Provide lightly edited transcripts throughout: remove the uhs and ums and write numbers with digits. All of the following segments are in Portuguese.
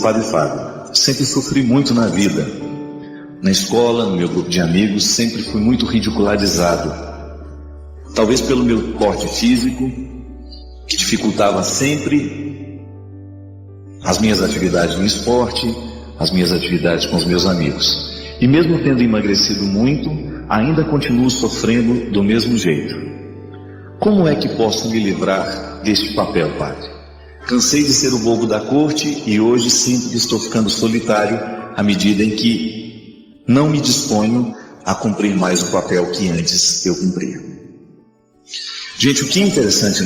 Padre Fábio, sempre sofri muito na vida. Na escola, no meu grupo de amigos, sempre fui muito ridicularizado. Talvez pelo meu porte físico, que dificultava sempre as minhas atividades no esporte, as minhas atividades com os meus amigos. E mesmo tendo emagrecido muito, ainda continuo sofrendo do mesmo jeito. Como é que posso me livrar deste papel, Padre? Cansei de ser o bobo da corte e hoje sinto que estou ficando solitário à medida em que não me disponho a cumprir mais o papel que antes eu cumpria. Gente, o que é interessante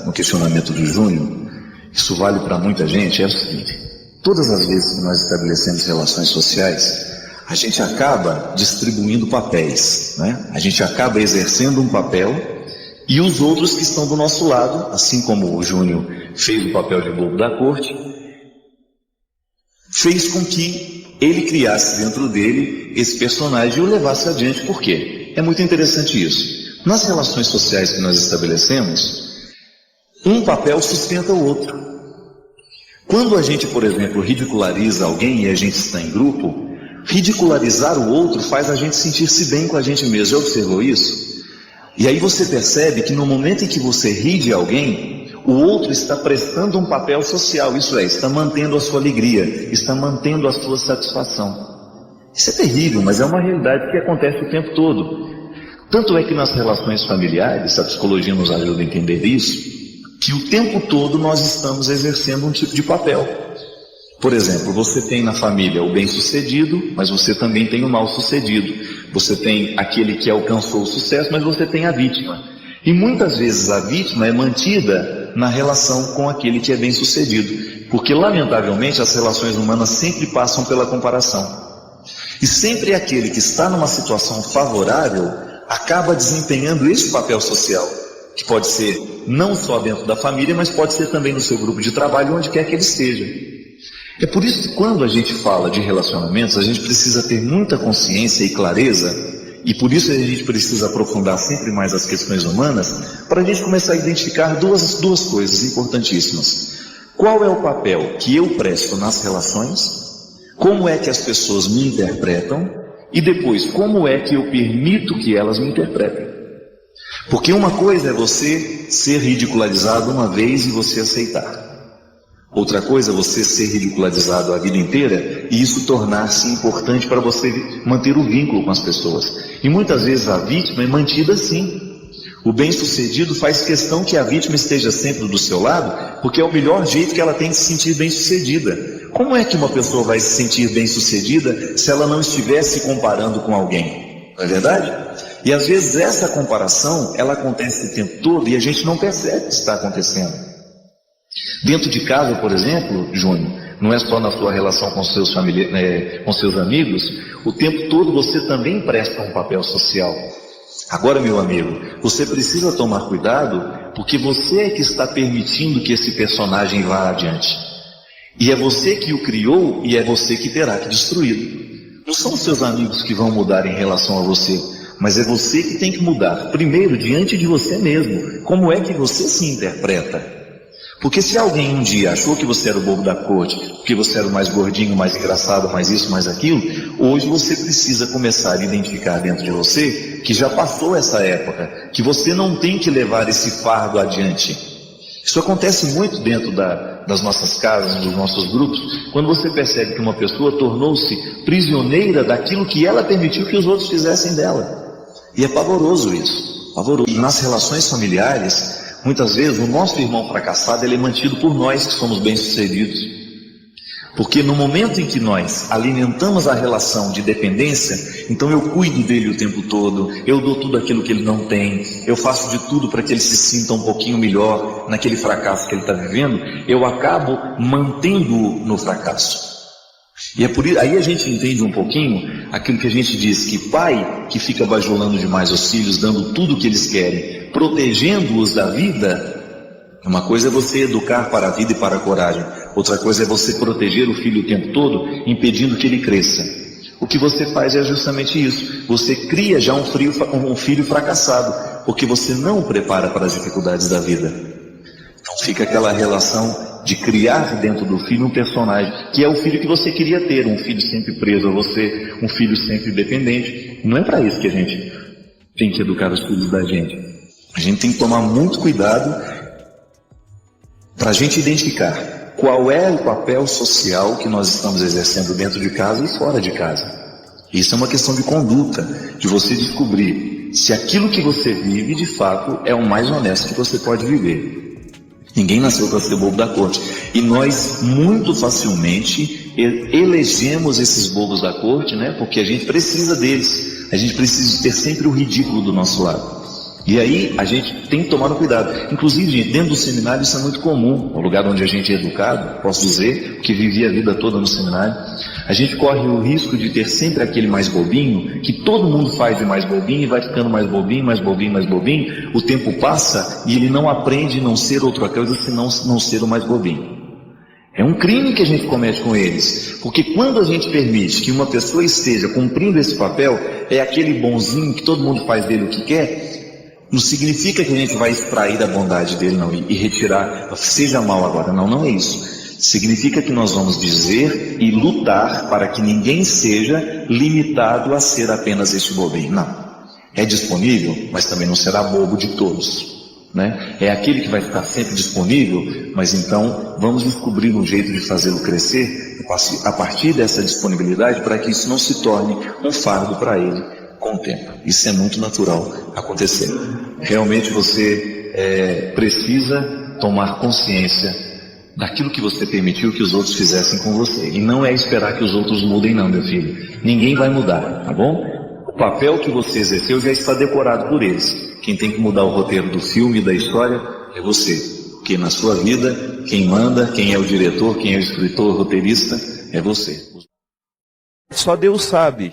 no questionamento do Júnior, isso vale para muita gente, é o seguinte: todas as vezes que nós estabelecemos relações sociais, a gente acaba distribuindo papéis, né? A gente acaba exercendo um papel e os outros que estão do nosso lado, assim como o Júnior fez o papel de bobo da corte, fez com que ele criasse dentro dele esse personagem e o levasse adiante. Por quê? É muito interessante isso. Nas relações sociais que nós estabelecemos, um papel sustenta o outro. Quando a gente, por exemplo, ridiculariza alguém e a gente está em grupo, ridicularizar o outro faz a gente sentir-se bem com a gente mesmo. Já observou isso? E aí você percebe que no momento em que você ri de alguém, o outro está prestando um papel social, isso é, está mantendo a sua alegria, está mantendo a sua satisfação. Isso é terrível, mas é uma realidade que acontece o tempo todo. Tanto é que nas relações familiares, a psicologia nos ajuda a entender isso, que o tempo todo nós estamos exercendo um tipo de papel. Por exemplo, você tem na família o bem-sucedido, mas você também tem o mal-sucedido. Você tem aquele que alcançou o sucesso, mas você tem a vítima. E muitas vezes a vítima é mantida na relação com aquele que é bem-sucedido. Porque, lamentavelmente, as relações humanas sempre passam pela comparação. E sempre aquele que está numa situação favorável acaba desempenhando esse papel social, que pode ser não só dentro da família, mas pode ser também no seu grupo de trabalho, onde quer que ele esteja. É por isso que quando a gente fala de relacionamentos, a gente precisa ter muita consciência e clareza, e por isso a gente precisa aprofundar sempre mais as questões humanas, para a gente começar a identificar duas coisas importantíssimas. Qual é o papel que eu presto nas relações? Como é que as pessoas me interpretam? E depois, como é que eu permito que elas me interpretem? Porque uma coisa é você ser ridicularizado uma vez e você aceitar. Outra coisa é você ser ridicularizado a vida inteira e isso tornar-se importante para você manter o vínculo com as pessoas. E muitas vezes a vítima é mantida assim. O bem-sucedido faz questão que a vítima esteja sempre do seu lado, porque é o melhor jeito que ela tem de se sentir bem-sucedida. Como é que uma pessoa vai se sentir bem-sucedida se ela não estiver se comparando com alguém? Não é verdade? E às vezes essa comparação, ela acontece o tempo todo e a gente não percebe que está acontecendo. Dentro de casa, por exemplo, Júnior, não é só na sua relação com seus familiares, com seus amigos, o tempo todo você também presta um papel social. Agora, meu amigo, você precisa tomar cuidado, porque você é que está permitindo que esse personagem vá adiante. E é você que o criou e é você que terá que destruí-lo. Não são os seus amigos que vão mudar em relação a você, mas é você que tem que mudar, primeiro diante de você mesmo. Como é que você se interpreta? Porque se alguém um dia achou que você era o bobo da corte, que você era o mais gordinho, mais engraçado, mais isso, mais aquilo, hoje você precisa começar a identificar dentro de você que já passou essa época, que você não tem que levar esse fardo adiante. Isso acontece muito dentro das nossas casas, dos nossos grupos, quando você percebe que uma pessoa tornou-se prisioneira daquilo que ela permitiu que os outros fizessem dela. E é pavoroso isso, pavoroso. E nas relações familiares, muitas vezes o nosso irmão fracassado ele é mantido por nós que somos bem-sucedidos. Porque no momento em que nós alimentamos a relação de dependência, então eu cuido dele o tempo todo, eu dou tudo aquilo que ele não tem, eu faço de tudo para que ele se sinta um pouquinho melhor naquele fracasso que ele está vivendo, eu acabo mantendo-o no fracasso. E é por isso, aí a gente entende um pouquinho aquilo que a gente diz, que pai que fica bajulando demais os filhos, dando tudo o que eles querem, protegendo-os da vida. Uma coisa é você educar para a vida e para a coragem, outra coisa é você proteger o filho o tempo todo, impedindo que ele cresça. O que você faz é justamente isso, você cria já um filho fracassado, porque você não o prepara para as dificuldades da vida. Então fica aquela relação de criar dentro do filho um personagem, que é o filho que você queria ter, um filho sempre preso a você, um filho sempre dependente. Não é para isso que a gente tem que educar os filhos da gente. A gente tem que tomar muito cuidado para a gente identificar qual é o papel social que nós estamos exercendo dentro de casa e fora de casa. Isso é uma questão de conduta, de você descobrir se aquilo que você vive, de fato, é o mais honesto que você pode viver. Ninguém nasceu para ser bobo da corte. E nós, muito facilmente, elegemos esses bobos da corte, né? Porque a gente precisa deles. A gente precisa ter sempre o ridículo do nosso lado. E aí, a gente tem que tomar um cuidado. Inclusive, gente, dentro do seminário isso é muito comum. O lugar onde a gente é educado, posso dizer, que vivi a vida toda no seminário. A gente corre o risco de ter sempre aquele mais bobinho, que todo mundo faz de mais bobinho, e vai ficando mais bobinho, mais bobinho, mais bobinho. O tempo passa e ele não aprende a não ser outra coisa, senão não ser o mais bobinho. É um crime que a gente comete com eles, porque quando a gente permite que uma pessoa esteja cumprindo esse papel, é aquele bonzinho que todo mundo faz dele o que quer, não significa que a gente vai extrair a bondade dele, não, e retirar, seja mal agora. Não, não é isso. Significa que nós vamos dizer e lutar para que ninguém seja limitado a ser apenas este bobinho. Não. É disponível, mas também não será bobo de todos, né? É aquele que vai ficar sempre disponível, mas então vamos descobrir um jeito de fazê-lo crescer a partir dessa disponibilidade, para que isso não se torne um fardo para ele com o tempo. Isso é muito natural acontecer. Realmente você precisa tomar consciência daquilo que você permitiu que os outros fizessem com você. E não é esperar que os outros mudem não, meu filho. Ninguém vai mudar, tá bom? O papel que você exerceu já está decorado por eles. Quem tem que mudar o roteiro do filme e da história é você. Porque na sua vida, quem manda, quem é o diretor, quem é o escritor, o roteirista, é você. Só Deus sabe.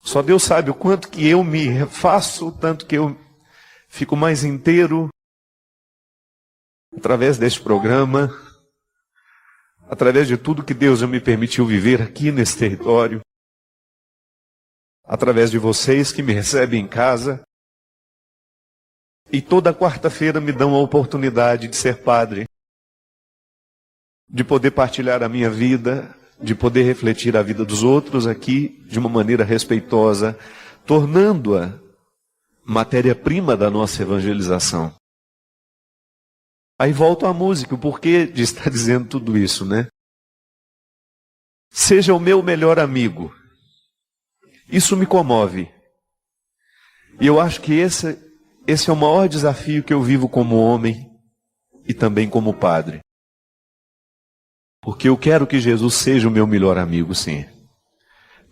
Só Deus sabe o quanto que eu me refaço, o tanto que eu fico mais inteiro através deste programa, através de tudo que Deus já me permitiu viver aqui nesse território, através de vocês que me recebem em casa, e toda quarta-feira me dão a oportunidade de ser padre, de poder partilhar a minha vida, de poder refletir a vida dos outros aqui de uma maneira respeitosa, tornando-a matéria-prima da nossa evangelização. Aí volto à música, o porquê de estar dizendo tudo isso, né? Seja o meu melhor amigo. Isso me comove. E eu acho que esse é o maior desafio que eu vivo como homem e também como padre. Porque eu quero que Jesus seja o meu melhor amigo, sim.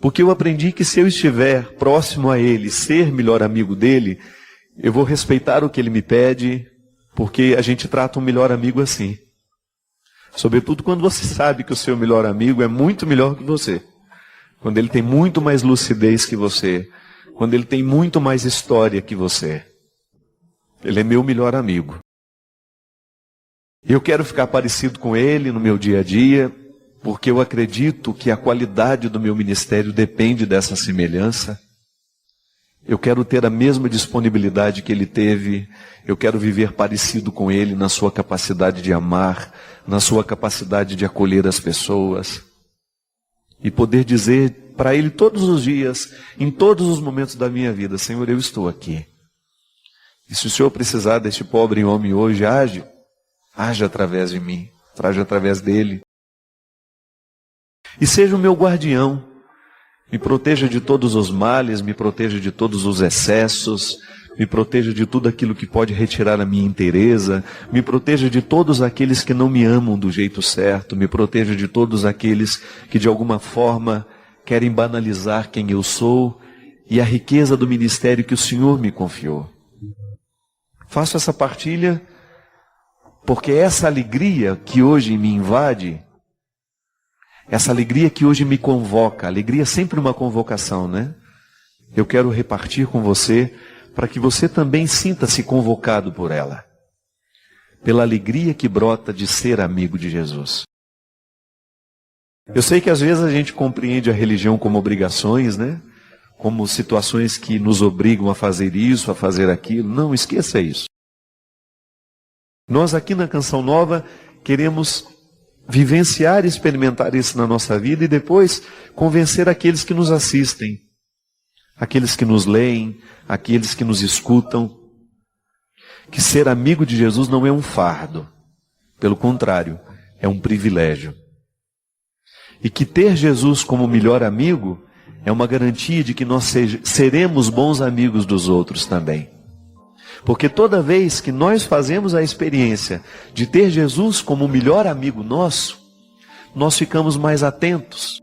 Porque eu aprendi que se eu estiver próximo a Ele, ser melhor amigo dele, eu vou respeitar o que Ele me pede, porque a gente trata um melhor amigo assim. Sobretudo quando você sabe que o seu melhor amigo é muito melhor que você. Quando ele tem muito mais lucidez que você. Quando ele tem muito mais história que você. Ele é meu melhor amigo. Eu quero ficar parecido com ele no meu dia a dia, porque eu acredito que a qualidade do meu ministério depende dessa semelhança. Eu quero ter a mesma disponibilidade que ele teve. Eu quero viver parecido com ele na sua capacidade de amar, na sua capacidade de acolher as pessoas. E poder dizer para ele todos os dias, em todos os momentos da minha vida: Senhor, eu estou aqui. E se o Senhor precisar deste pobre homem hoje, age através de mim, age através dele. E seja o meu guardião. Me proteja de todos os males, me proteja de todos os excessos, me proteja de tudo aquilo que pode retirar a minha inteireza, me proteja de todos aqueles que não me amam do jeito certo, me proteja de todos aqueles que de alguma forma querem banalizar quem eu sou e a riqueza do ministério que o Senhor me confiou. Faço essa partilha porque essa alegria que hoje me invade, essa alegria que hoje me convoca, alegria é sempre uma convocação, né? Eu quero repartir com você para que você também sinta-se convocado por ela. Pela alegria que brota de ser amigo de Jesus. Eu sei que às vezes a gente compreende a religião como obrigações, né? Como situações que nos obrigam a fazer isso, a fazer aquilo. Não, esqueça isso. Nós aqui na Canção Nova queremos vivenciar e experimentar isso na nossa vida e depois convencer aqueles que nos assistem, aqueles que nos leem, aqueles que nos escutam, que ser amigo de Jesus não é um fardo, pelo contrário, é um privilégio. E que ter Jesus como melhor amigo é uma garantia de que nós seremos bons amigos dos outros também. Porque toda vez que nós fazemos a experiência de ter Jesus como o melhor amigo nosso, nós ficamos mais atentos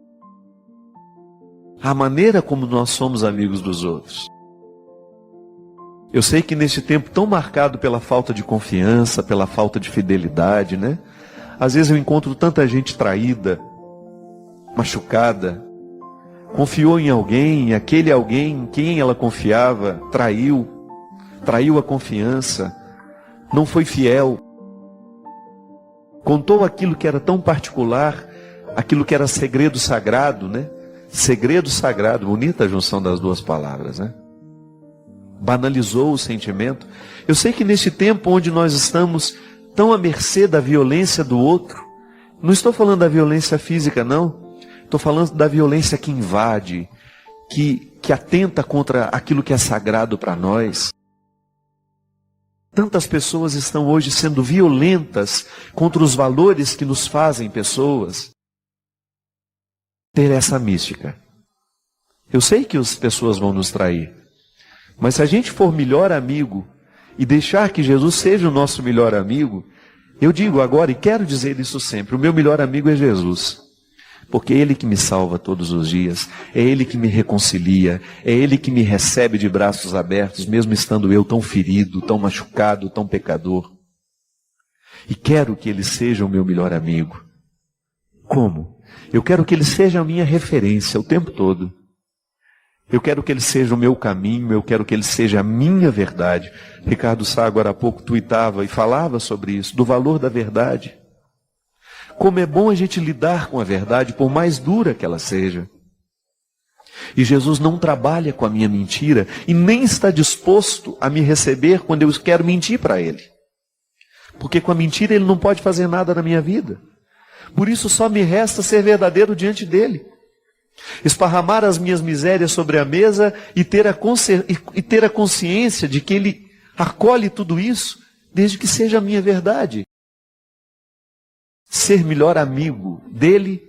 à maneira como nós somos amigos dos outros. Eu sei que neste tempo tão marcado pela falta de confiança, pela falta de fidelidade, né? Às vezes eu encontro tanta gente traída, machucada, confiou em alguém, e aquele alguém em quem ela confiava traiu a confiança, não foi fiel, contou aquilo que era tão particular, aquilo que era segredo sagrado, né? Segredo sagrado, bonita a junção das duas palavras, né? Banalizou o sentimento. Eu sei que neste tempo onde nós estamos tão à mercê da violência do outro, não estou falando da violência física, não. Estou falando da violência que invade, que atenta contra aquilo que é sagrado para nós. Tantas pessoas estão hoje sendo violentas contra os valores que nos fazem pessoas. Ter essa mística. Eu sei que as pessoas vão nos trair, mas se a gente for melhor amigo e deixar que Jesus seja o nosso melhor amigo, eu digo agora e quero dizer isso sempre, o meu melhor amigo é Jesus. Porque é Ele que me salva todos os dias, é Ele que me reconcilia, é Ele que me recebe de braços abertos, mesmo estando eu tão ferido, tão machucado, tão pecador. E quero que Ele seja o meu melhor amigo. Como? Eu quero que Ele seja a minha referência o tempo todo. Eu quero que Ele seja o meu caminho, eu quero que Ele seja a minha verdade. Ricardo Sá agora há pouco tuitava e falava sobre isso, do valor da verdade. Como é bom a gente lidar com a verdade, por mais dura que ela seja. E Jesus não trabalha com a minha mentira e nem está disposto a me receber quando eu quero mentir para Ele. Porque com a mentira Ele não pode fazer nada na minha vida. Por isso só me resta ser verdadeiro diante dEle. Esparramar as minhas misérias sobre a mesa e ter a consciência de que Ele acolhe tudo isso, desde que seja a minha verdade. Ser melhor amigo dele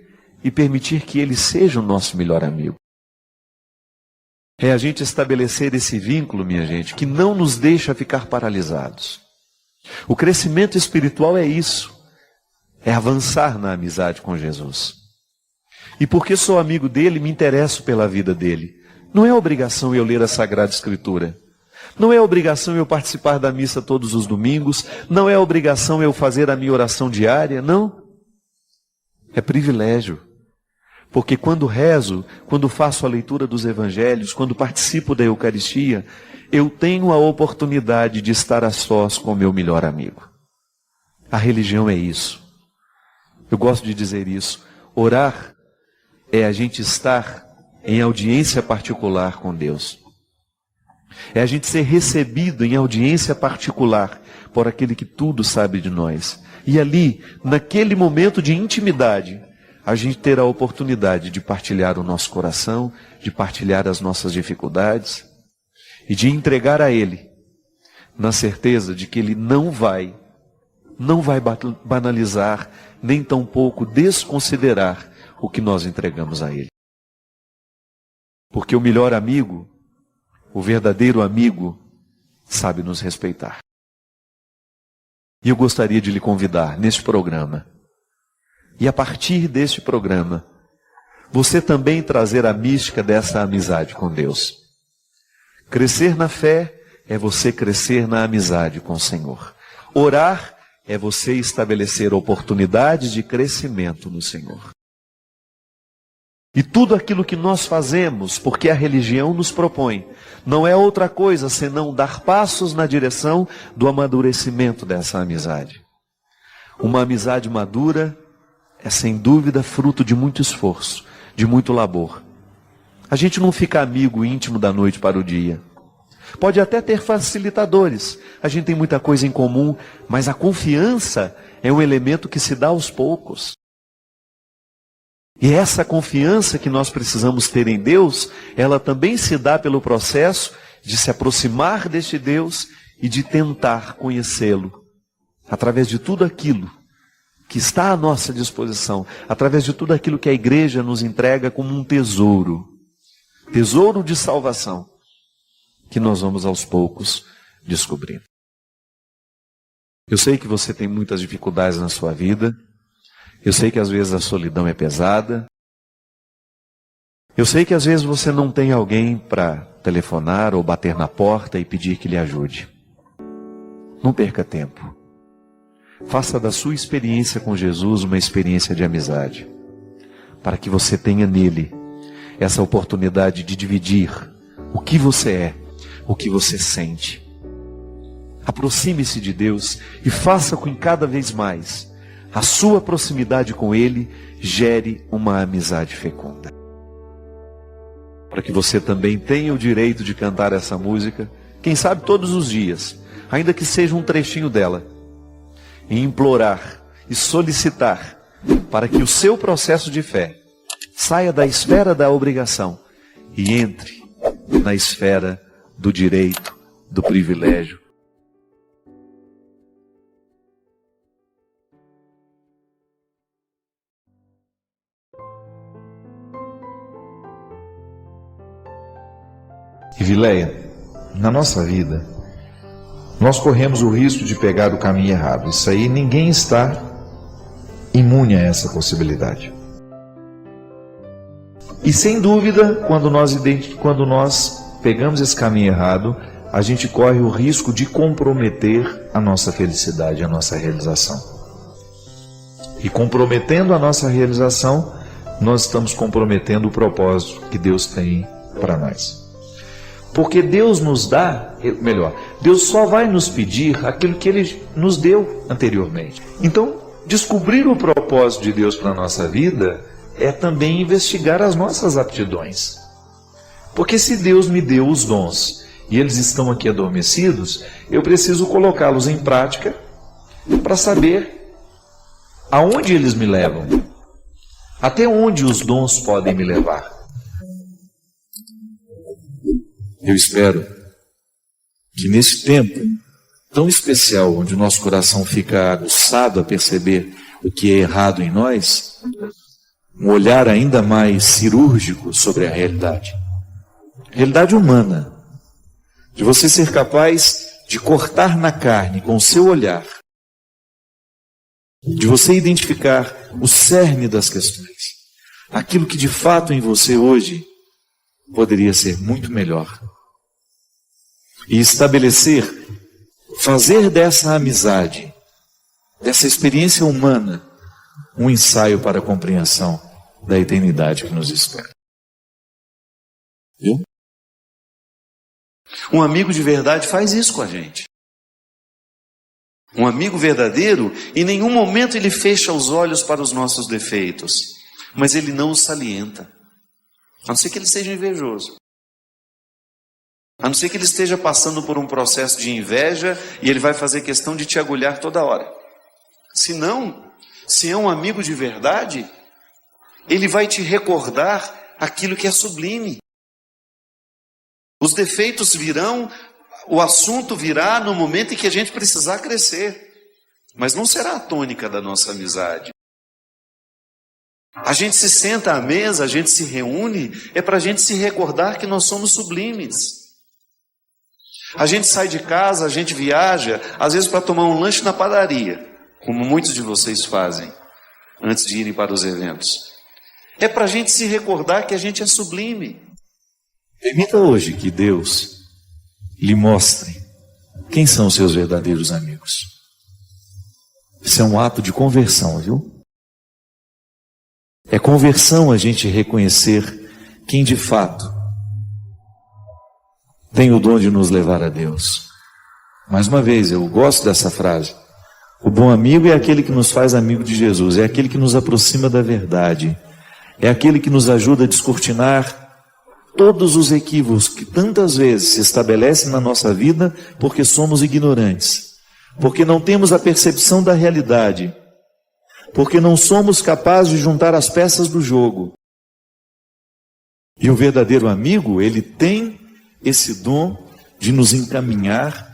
e permitir que ele seja o nosso melhor amigo. É a gente estabelecer esse vínculo, minha gente, que não nos deixa ficar paralisados. O crescimento espiritual é isso, é avançar na amizade com Jesus. E porque sou amigo dele, me interesso pela vida dele. Não é obrigação eu ler a Sagrada Escritura. Não é obrigação eu participar da missa todos os domingos. Não é obrigação eu fazer a minha oração diária. Não. É privilégio. Porque quando rezo, quando faço a leitura dos evangelhos, quando participo da Eucaristia, eu tenho a oportunidade de estar a sós com o meu melhor amigo. A religião é isso. Eu gosto de dizer isso. Orar é a gente estar em audiência particular com Deus. É a gente ser recebido em audiência particular por aquele que tudo sabe de nós. E ali, naquele momento de intimidade, a gente ter a oportunidade de partilhar o nosso coração, de partilhar as nossas dificuldades e de entregar a Ele, na certeza de que Ele não vai banalizar, nem tampouco desconsiderar o que nós entregamos a Ele. Porque o melhor amigo, o verdadeiro amigo, sabe nos respeitar. E eu gostaria de lhe convidar neste programa, e a partir deste programa, você também trazer a mística dessa amizade com Deus. Crescer na fé é você crescer na amizade com o Senhor. Orar é você estabelecer oportunidades de crescimento no Senhor. E tudo aquilo que nós fazemos, porque a religião nos propõe, não é outra coisa senão dar passos na direção do amadurecimento dessa amizade. Uma amizade madura é sem dúvida fruto de muito esforço, de muito labor. A gente não fica amigo íntimo da noite para o dia. Pode até ter facilitadores, a gente tem muita coisa em comum, mas a confiança é um elemento que se dá aos poucos. E essa confiança que nós precisamos ter em Deus, ela também se dá pelo processo de se aproximar deste Deus e de tentar conhecê-lo, através de tudo aquilo que está à nossa disposição, através de tudo aquilo que a igreja nos entrega como um tesouro de salvação, que nós vamos aos poucos descobrindo. Eu sei que você tem muitas dificuldades na sua vida, eu sei que às vezes a solidão é pesada, eu sei que às vezes você não tem alguém para telefonar ou bater na porta e pedir que lhe ajude. Não perca tempo. Faça da sua experiência com Jesus uma experiência de amizade, para que você tenha nele essa oportunidade de dividir o que você é, o que você sente. Aproxime-se de Deus e faça com que cada vez mais a sua proximidade com Ele gere uma amizade fecunda. Para que você também tenha o direito de cantar essa música, quem sabe todos os dias, ainda que seja um trechinho dela, e implorar e solicitar para que o seu processo de fé saia da esfera da obrigação e entre na esfera do direito, do privilégio. E Vileia, na nossa vida, nós corremos o risco de pegar o caminho errado. Isso aí, ninguém está imune a essa possibilidade. E sem dúvida, quando nós pegamos esse caminho errado, a gente corre o risco de comprometer a nossa felicidade, a nossa realização. E comprometendo a nossa realização, nós estamos comprometendo o propósito que Deus tem para nós. Porque Deus nos dá, Deus só vai nos pedir aquilo que Ele nos deu anteriormente. Então, descobrir o propósito de Deus para a nossa vida é também investigar as nossas aptidões. Porque se Deus me deu os dons e eles estão aqui adormecidos, eu preciso colocá-los em prática para saber aonde eles me levam, até onde os dons podem me levar. Eu espero que nesse tempo tão especial, onde o nosso coração fica aguçado a perceber o que é errado em nós, um olhar ainda mais cirúrgico sobre a realidade humana, de você ser capaz de cortar na carne com o seu olhar, de você identificar o cerne das questões, aquilo que de fato em você hoje poderia ser muito melhor. E estabelecer, fazer dessa amizade, dessa experiência humana, um ensaio para a compreensão da eternidade que nos espera. Viu? Um amigo de verdade faz isso com a gente. Um amigo verdadeiro, em nenhum momento ele fecha os olhos para os nossos defeitos, mas ele não os salienta, a não ser que ele seja invejoso. A não ser que ele esteja passando por um processo de inveja e ele vai fazer questão de te agulhar toda hora. Se não, se é um amigo de verdade, ele vai te recordar aquilo que é sublime. Os defeitos virão, o assunto virá no momento em que a gente precisar crescer. Mas não será a tônica da nossa amizade. A gente se senta à mesa, a gente se reúne, é para a gente se recordar que nós somos sublimes. A gente sai de casa, a gente viaja, às vezes para tomar um lanche na padaria, como muitos de vocês fazem, antes de irem para os eventos. É para a gente se recordar que a gente é sublime. Permita hoje que Deus lhe mostre quem são os seus verdadeiros amigos. Isso é um ato de conversão, viu? É conversão a gente reconhecer quem de fato tem o dom de nos levar a Deus. Mais uma vez, eu gosto dessa frase. O bom amigo é aquele que nos faz amigo de Jesus, é aquele que nos aproxima da verdade, é aquele que nos ajuda a descortinar todos os equívocos que tantas vezes se estabelecem na nossa vida porque somos ignorantes, porque não temos a percepção da realidade, porque não somos capazes de juntar as peças do jogo. E o verdadeiro amigo, ele tem esse dom de nos encaminhar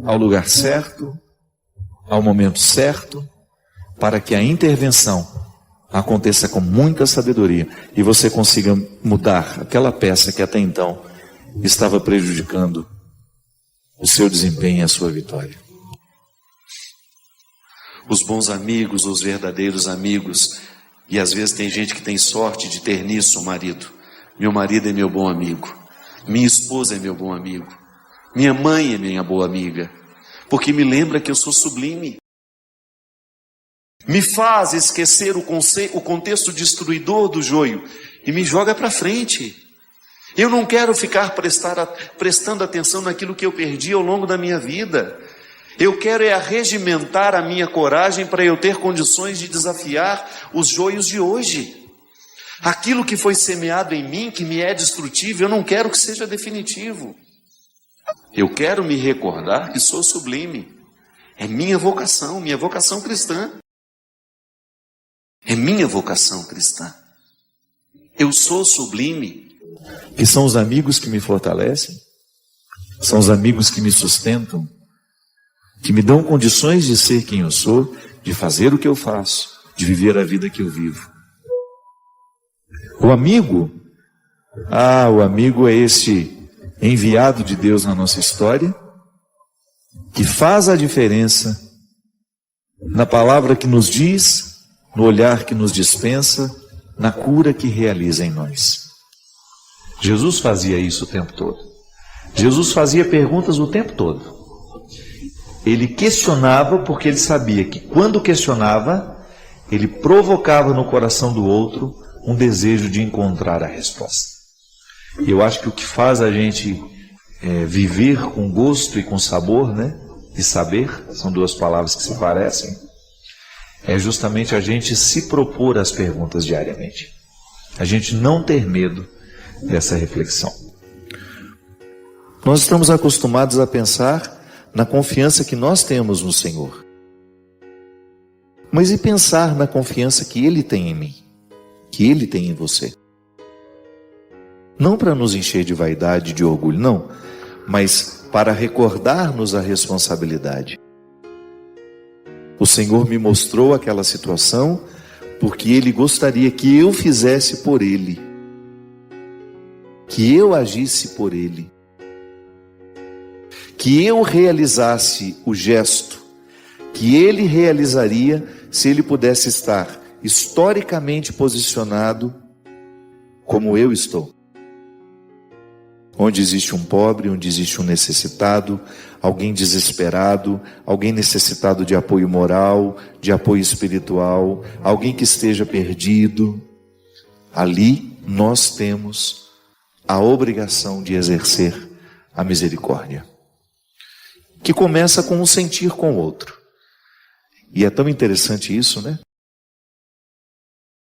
ao lugar certo, ao momento certo, para que a intervenção aconteça com muita sabedoria e você consiga mudar aquela peça que até então estava prejudicando o seu desempenho e a sua vitória. Os bons amigos, os verdadeiros amigos, e às vezes tem gente que tem sorte de ter nisso um marido. Meu marido é meu bom amigo, minha esposa é meu bom amigo, minha mãe é minha boa amiga, porque me lembra que eu sou sublime. Me faz esquecer o contexto destruidor do joio e me joga para frente. Eu não quero ficar prestando atenção naquilo que eu perdi ao longo da minha vida. Eu quero arregimentar a minha coragem para eu ter condições de desafiar os joios de hoje. Aquilo que foi semeado em mim, que me é destrutível, eu não quero que seja definitivo. Eu quero me recordar que sou sublime. É minha vocação cristã. É minha vocação cristã. Eu sou sublime. Que são os amigos que me fortalecem, são os amigos que me sustentam, que me dão condições de ser quem eu sou, de fazer o que eu faço, de viver a vida que eu vivo. O amigo é esse enviado de Deus na nossa história, que faz a diferença na palavra que nos diz, no olhar que nos dispensa, na cura que realiza em nós. Jesus fazia isso o tempo todo. Jesus fazia perguntas o tempo todo. Ele questionava porque ele sabia que quando questionava, ele provocava no coração do outro um desejo de encontrar a resposta. E eu acho que o que faz a gente viver com gosto e com sabor, né, de saber, são duas palavras que se parecem, é justamente a gente se propor as perguntas diariamente. A gente não ter medo dessa reflexão. Nós estamos acostumados a pensar na confiança que nós temos no Senhor. Mas e pensar na confiança que Ele tem em mim, que Ele tem em você? Não para nos encher de vaidade, de orgulho, não, mas para recordar-nos a responsabilidade. O Senhor me mostrou aquela situação porque Ele gostaria que eu fizesse por Ele, que eu agisse por Ele, que eu realizasse o gesto que Ele realizaria se Ele pudesse estar historicamente posicionado como eu estou. Onde existe um pobre, onde existe um necessitado, alguém desesperado, alguém necessitado de apoio moral, de apoio espiritual, alguém que esteja perdido, ali nós temos a obrigação de exercer a misericórdia, que começa com um sentir com o outro. E é tão interessante isso, né?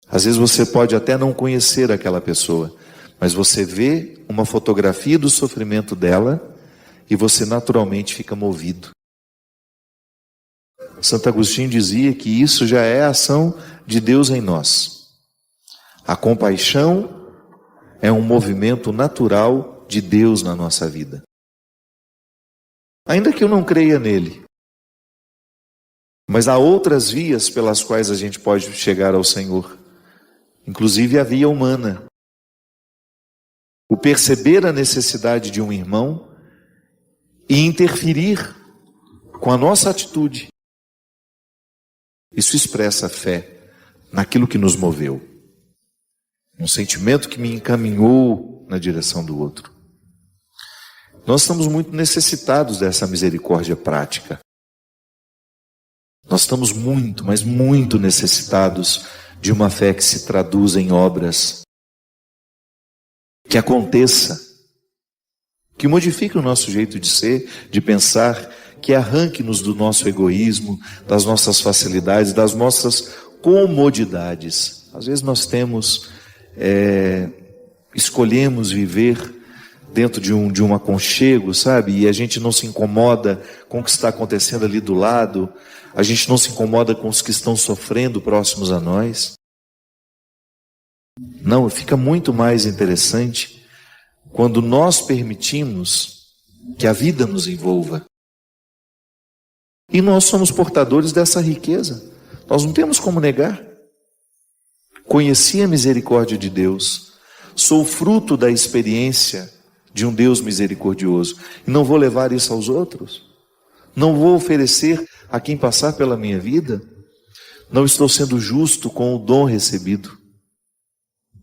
Às vezes você pode até não conhecer aquela pessoa, mas você vê uma fotografia do sofrimento dela e você naturalmente fica movido. Santo Agostinho dizia que isso já é a ação de Deus em nós. A compaixão é um movimento natural de Deus na nossa vida. Ainda que eu não creia nele, mas há outras vias pelas quais a gente pode chegar ao Senhor, inclusive a via humana. O perceber a necessidade de um irmão e interferir com a nossa atitude. Isso expressa fé naquilo que nos moveu. Um sentimento que me encaminhou na direção do outro. Nós estamos muito necessitados dessa misericórdia prática. Nós estamos muito, mas muito necessitados de uma fé que se traduz em obras, que aconteça, que modifique o nosso jeito de ser, de pensar, que arranque-nos do nosso egoísmo, das nossas facilidades, das nossas comodidades. Às vezes nós temos escolhemos viver dentro de um aconchego, sabe? E a gente não se incomoda com o que está acontecendo ali do lado, a gente não se incomoda com os que estão sofrendo próximos a nós. Não, fica muito mais interessante quando nós permitimos que a vida nos envolva. E nós somos portadores dessa riqueza, nós não temos como negar. Conheci a misericórdia de Deus, sou fruto da experiência de um Deus misericordioso, e não vou levar isso aos outros? Não vou oferecer a quem passar pela minha vida? Não estou sendo justo com o dom recebido.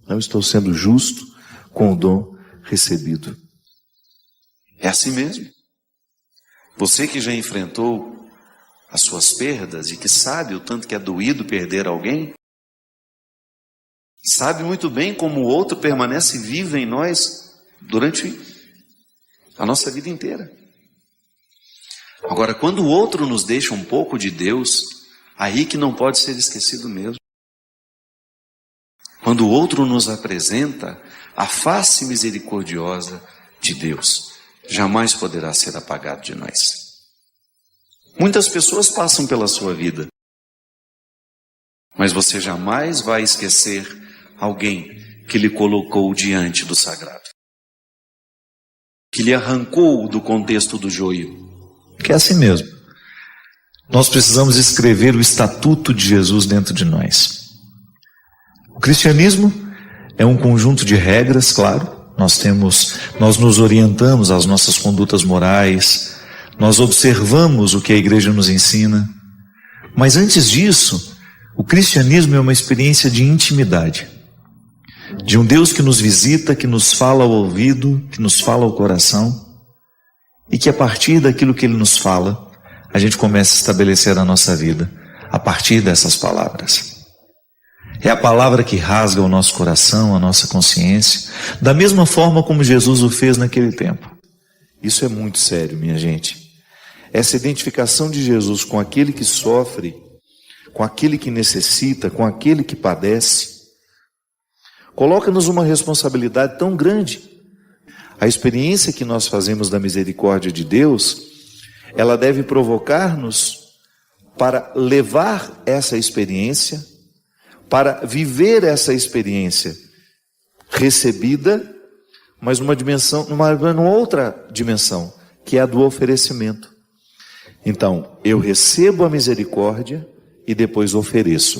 Não estou sendo justo com o dom recebido. É assim mesmo. Você que já enfrentou as suas perdas e que sabe o tanto que é doído perder alguém, sabe muito bem como o outro permanece vivo em nós durante a nossa vida inteira. Agora, quando o outro nos deixa um pouco de Deus, aí que não pode ser esquecido mesmo. Quando o outro nos apresenta a face misericordiosa de Deus, jamais poderá ser apagado de nós. Muitas pessoas passam pela sua vida, mas você jamais vai esquecer alguém que lhe colocou diante do sagrado, que lhe arrancou do contexto do joio. Que é assim mesmo. Nós precisamos escrever o estatuto de Jesus dentro de nós. O cristianismo é um conjunto de regras, claro. Nós nos orientamos às nossas condutas morais, nós observamos o que a igreja nos ensina. Mas antes disso, o cristianismo é uma experiência de intimidade, de um Deus que nos visita, que nos fala ao ouvido, que nos fala ao coração, e que a partir daquilo que Ele nos fala, a gente começa a estabelecer a nossa vida, a partir dessas palavras. É a palavra que rasga o nosso coração, a nossa consciência, da mesma forma como Jesus o fez naquele tempo. Isso é muito sério, minha gente. Essa identificação de Jesus com aquele que sofre, com aquele que necessita, com aquele que padece, coloca-nos uma responsabilidade tão grande. A experiência que nós fazemos da misericórdia de Deus, ela deve provocar-nos para levar essa experiência, para viver essa experiência recebida, mas numa outra dimensão, que é a do oferecimento. Então, eu recebo a misericórdia e depois ofereço.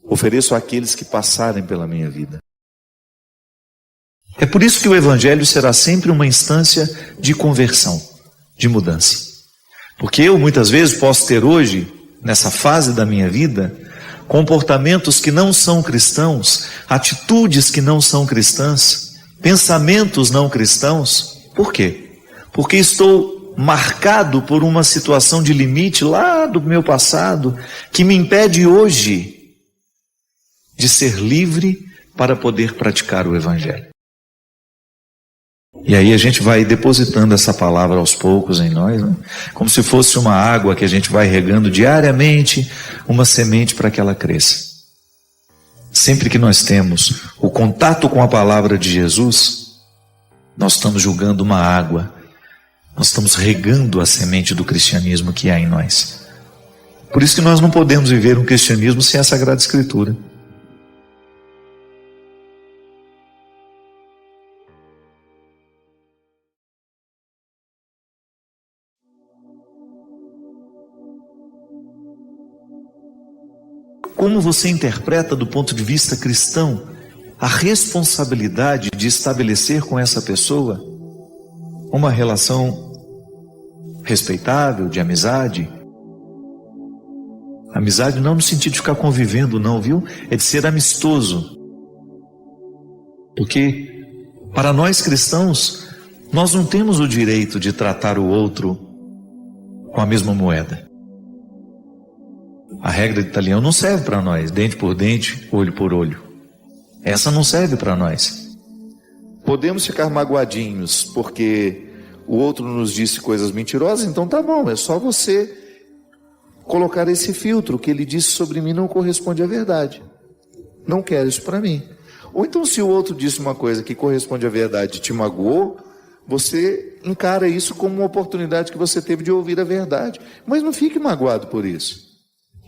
Ofereço àqueles que passarem pela minha vida. É por isso que o Evangelho será sempre uma instância de conversão, de mudança. Porque eu muitas vezes posso ter hoje, nessa fase da minha vida, comportamentos que não são cristãos, atitudes que não são cristãs, pensamentos não cristãos. Por quê? Porque estou marcado por uma situação de limite lá do meu passado, que me impede hoje de ser livre para poder praticar o Evangelho. E aí a gente vai depositando essa palavra aos poucos em nós, né? Como se fosse uma água que a gente vai regando diariamente, uma semente para que ela cresça. Sempre que nós temos o contato com a palavra de Jesus, nós estamos julgando uma água, nós estamos regando a semente do cristianismo que há em nós. Por isso que nós não podemos viver um cristianismo sem a Sagrada Escritura. Como você interpreta do ponto de vista cristão a responsabilidade de estabelecer com essa pessoa uma relação respeitável, de amizade? Amizade não no sentido de ficar convivendo, não, viu? É de ser amistoso. Porque para nós cristãos, nós não temos o direito de tratar o outro com a mesma moeda. A regra de Italião não serve para nós, dente por dente, olho por olho. Essa não serve para nós. Podemos ficar magoadinhos porque o outro nos disse coisas mentirosas, então tá bom, é só você colocar esse filtro, o que ele disse sobre mim não corresponde à verdade. Não quero isso para mim. Ou então, se o outro disse uma coisa que corresponde à verdade e te magoou, você encara isso como uma oportunidade que você teve de ouvir a verdade. Mas não fique magoado por isso.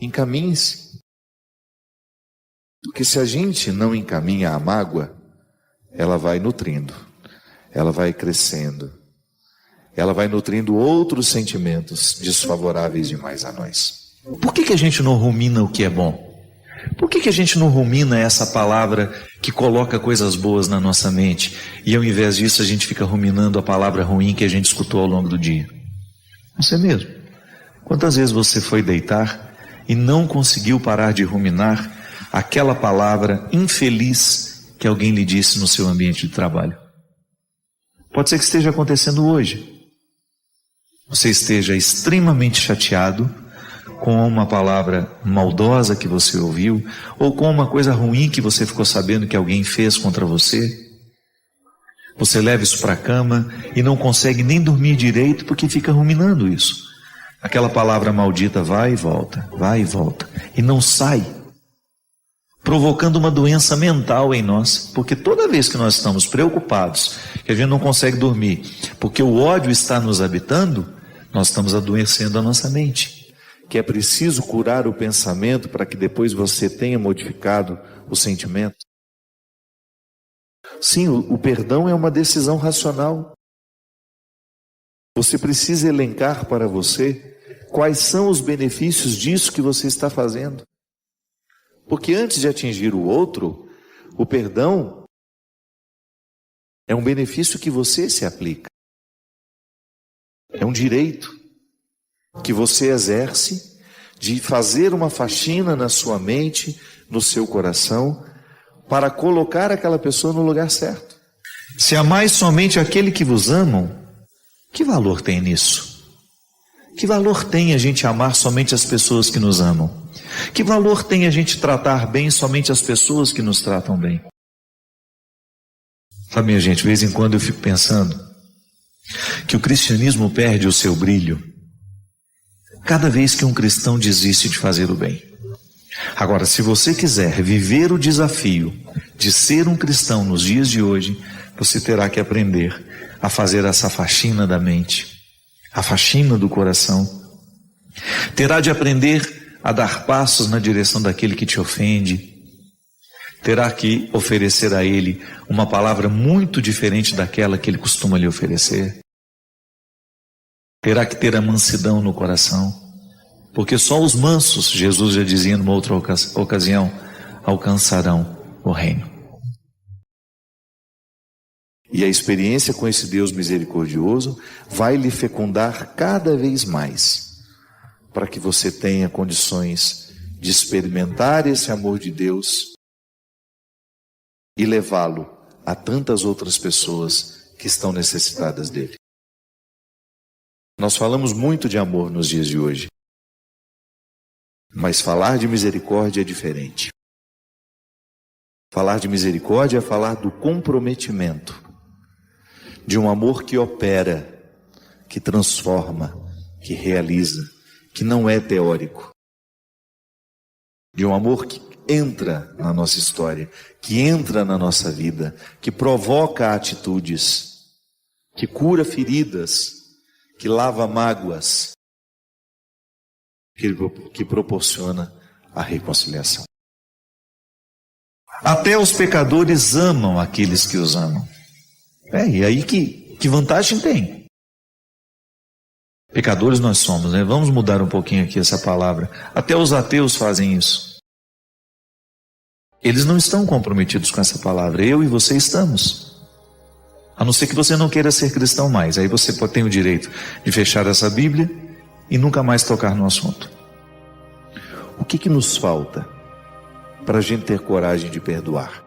Encaminhe-se. Porque se a gente não encaminha a mágoa, ela vai nutrindo, ela vai crescendo, ela vai nutrindo outros sentimentos desfavoráveis demais a nós. Por que a gente não rumina o que é bom? Por que a gente não rumina essa palavra que coloca coisas boas na nossa mente e ao invés disso a gente fica ruminando a palavra ruim que a gente escutou ao longo do dia? Você mesmo. Quantas vezes você foi deitar e não conseguiu parar de ruminar aquela palavra infeliz que alguém lhe disse no seu ambiente de trabalho? Pode ser que esteja acontecendo hoje. Você esteja extremamente chateado com uma palavra maldosa que você ouviu, ou com uma coisa ruim que você ficou sabendo que alguém fez contra você. Você leva isso para a cama e não consegue nem dormir direito porque fica ruminando isso. Aquela palavra maldita vai e volta, e não sai, provocando uma doença mental em nós, porque toda vez que nós estamos preocupados, que a gente não consegue dormir, porque o ódio está nos habitando, nós estamos adoecendo a nossa mente. Que é preciso curar o pensamento para que depois você tenha modificado o sentimento. Sim, o perdão é uma decisão racional. Você precisa elencar para você quais são os benefícios disso que você está fazendo. Porque antes de atingir o outro, o perdão é um benefício que você se aplica. É um direito que você exerce de fazer uma faxina na sua mente, no seu coração, para colocar aquela pessoa no lugar certo. Se amais somente aquele que vos amam, que valor tem nisso? Que valor tem a gente amar somente as pessoas que nos amam? Que valor tem a gente tratar bem somente as pessoas que nos tratam bem? Sabe, minha gente, de vez em quando eu fico pensando que o cristianismo perde o seu brilho cada vez que um cristão desiste de fazer o bem. Agora, se você quiser viver o desafio de ser um cristão nos dias de hoje, você terá que aprender a fazer essa faxina da mente, a faxina do coração. Terá de aprender a dar passos na direção daquele que te ofende. Terá que oferecer a ele uma palavra muito diferente daquela que ele costuma lhe oferecer. Terá que ter a mansidão no coração, porque só os mansos, Jesus já dizia numa outra ocasião, alcançarão o reino. E a experiência com esse Deus misericordioso vai lhe fecundar cada vez mais, para que você tenha condições de experimentar esse amor de Deus e levá-lo a tantas outras pessoas que estão necessitadas dele. Nós falamos muito de amor nos dias de hoje, mas falar de misericórdia é diferente. Falar de misericórdia é falar do comprometimento, de um amor que opera, que transforma, que realiza, que não é teórico. De um amor que entra na nossa história, que entra na nossa vida, que provoca atitudes, que cura feridas, que lava mágoas, que proporciona a reconciliação. Até os pecadores amam aqueles que os amam. E aí que vantagem tem? Pecadores nós somos, né? Vamos mudar um pouquinho aqui essa palavra. Até os ateus fazem isso. Eles não estão comprometidos com essa palavra. Eu e você estamos. A não ser que você não queira ser cristão mais. Aí você tem o direito de fechar essa Bíblia e nunca mais tocar no assunto. O que nos falta para a gente ter coragem de perdoar?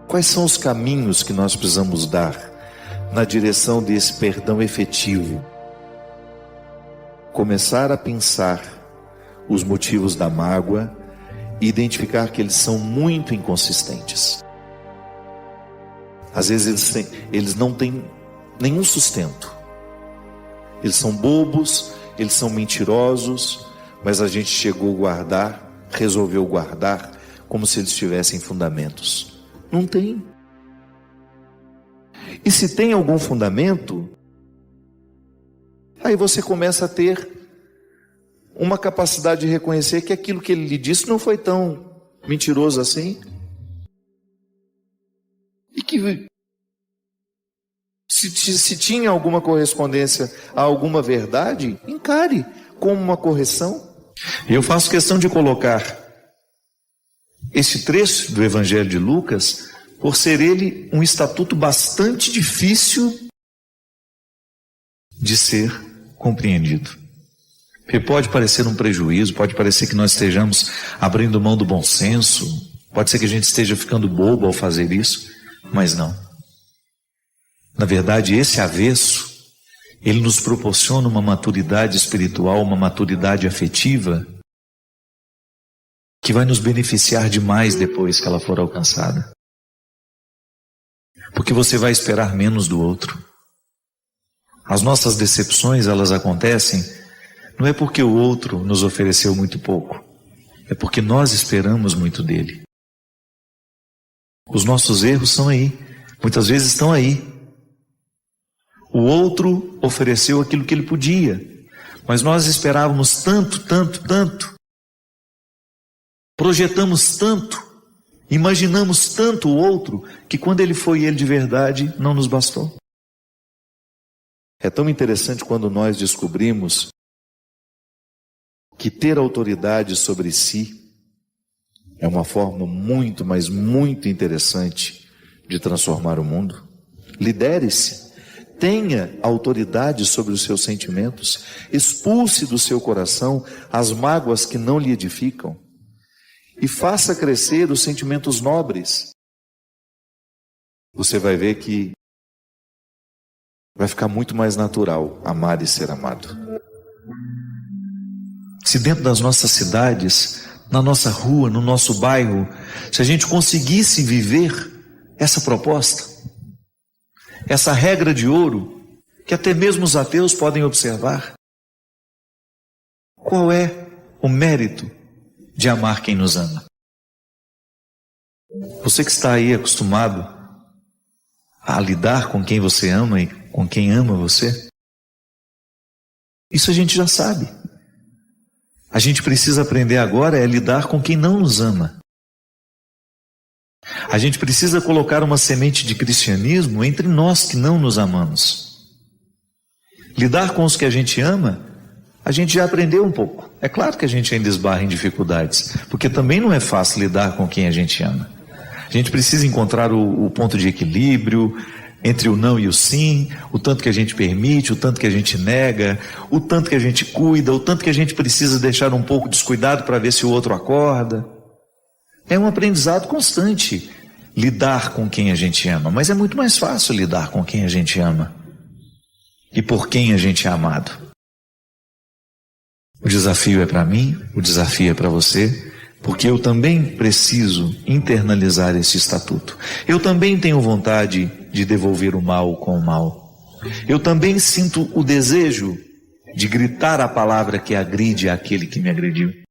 Quais são os caminhos que nós precisamos dar na direção desse perdão efetivo? Começar a pensar os motivos da mágoa e identificar que eles são muito inconsistentes. Às vezes eles não têm nenhum sustento. Eles são bobos, eles são mentirosos, mas a gente resolveu guardar como se eles tivessem fundamentos. Não tem. E se tem algum fundamento, aí você começa a ter uma capacidade de reconhecer que aquilo que ele lhe disse não foi tão mentiroso assim. E que se tinha alguma correspondência a alguma verdade, encare como uma correção. Eu faço questão de colocar esse trecho do Evangelho de Lucas, por ser ele um estatuto bastante difícil de ser compreendido. Porque pode parecer um prejuízo, pode parecer que nós estejamos abrindo mão do bom senso, pode ser que a gente esteja ficando bobo ao fazer isso, mas não. Na verdade, esse avesso, ele nos proporciona uma maturidade espiritual, uma maturidade afetiva, que vai nos beneficiar demais depois que ela for alcançada. Porque você vai esperar menos do outro. As nossas decepções, elas acontecem, não é porque o outro nos ofereceu muito pouco, é porque nós esperamos muito dele. Os nossos erros são aí, muitas vezes estão aí. O outro ofereceu aquilo que ele podia, mas nós esperávamos tanto, tanto, tanto. Projetamos tanto, imaginamos tanto o outro, que quando ele foi ele de verdade, não nos bastou. É tão interessante quando nós descobrimos que ter autoridade sobre si é uma forma muito, mas muito interessante de transformar o mundo. Lidere-se, tenha autoridade sobre os seus sentimentos, expulse do seu coração as mágoas que não lhe edificam e faça crescer os sentimentos nobres. Você vai ver que vai ficar muito mais natural amar e ser amado. Se dentro das nossas cidades, na nossa rua, no nosso bairro, se a gente conseguisse viver essa proposta, essa regra de ouro, que até mesmo os ateus podem observar, qual é o mérito de amar quem nos ama? Você que está aí acostumado a lidar com quem você ama e com quem ama você, isso a gente já sabe. A gente precisa aprender agora a lidar com quem não nos ama. A gente precisa colocar uma semente de cristianismo entre nós que não nos amamos. Lidar com os que a gente ama, a gente já aprendeu um pouco. É claro que a gente ainda esbarra em dificuldades, porque também não é fácil lidar com quem a gente ama. A gente precisa encontrar o ponto de equilíbrio entre o não e o sim, o tanto que a gente permite, o tanto que a gente nega, o tanto que a gente cuida, o tanto que a gente precisa deixar um pouco descuidado para ver se o outro acorda. É um aprendizado constante lidar com quem a gente ama, mas é muito mais fácil lidar com quem a gente ama e por quem a gente é amado. O desafio é para mim, o desafio é para você, porque eu também preciso internalizar esse estatuto. Eu também tenho vontade de devolver o mal com o mal. Eu também sinto o desejo de gritar a palavra que agride aquele que me agrediu.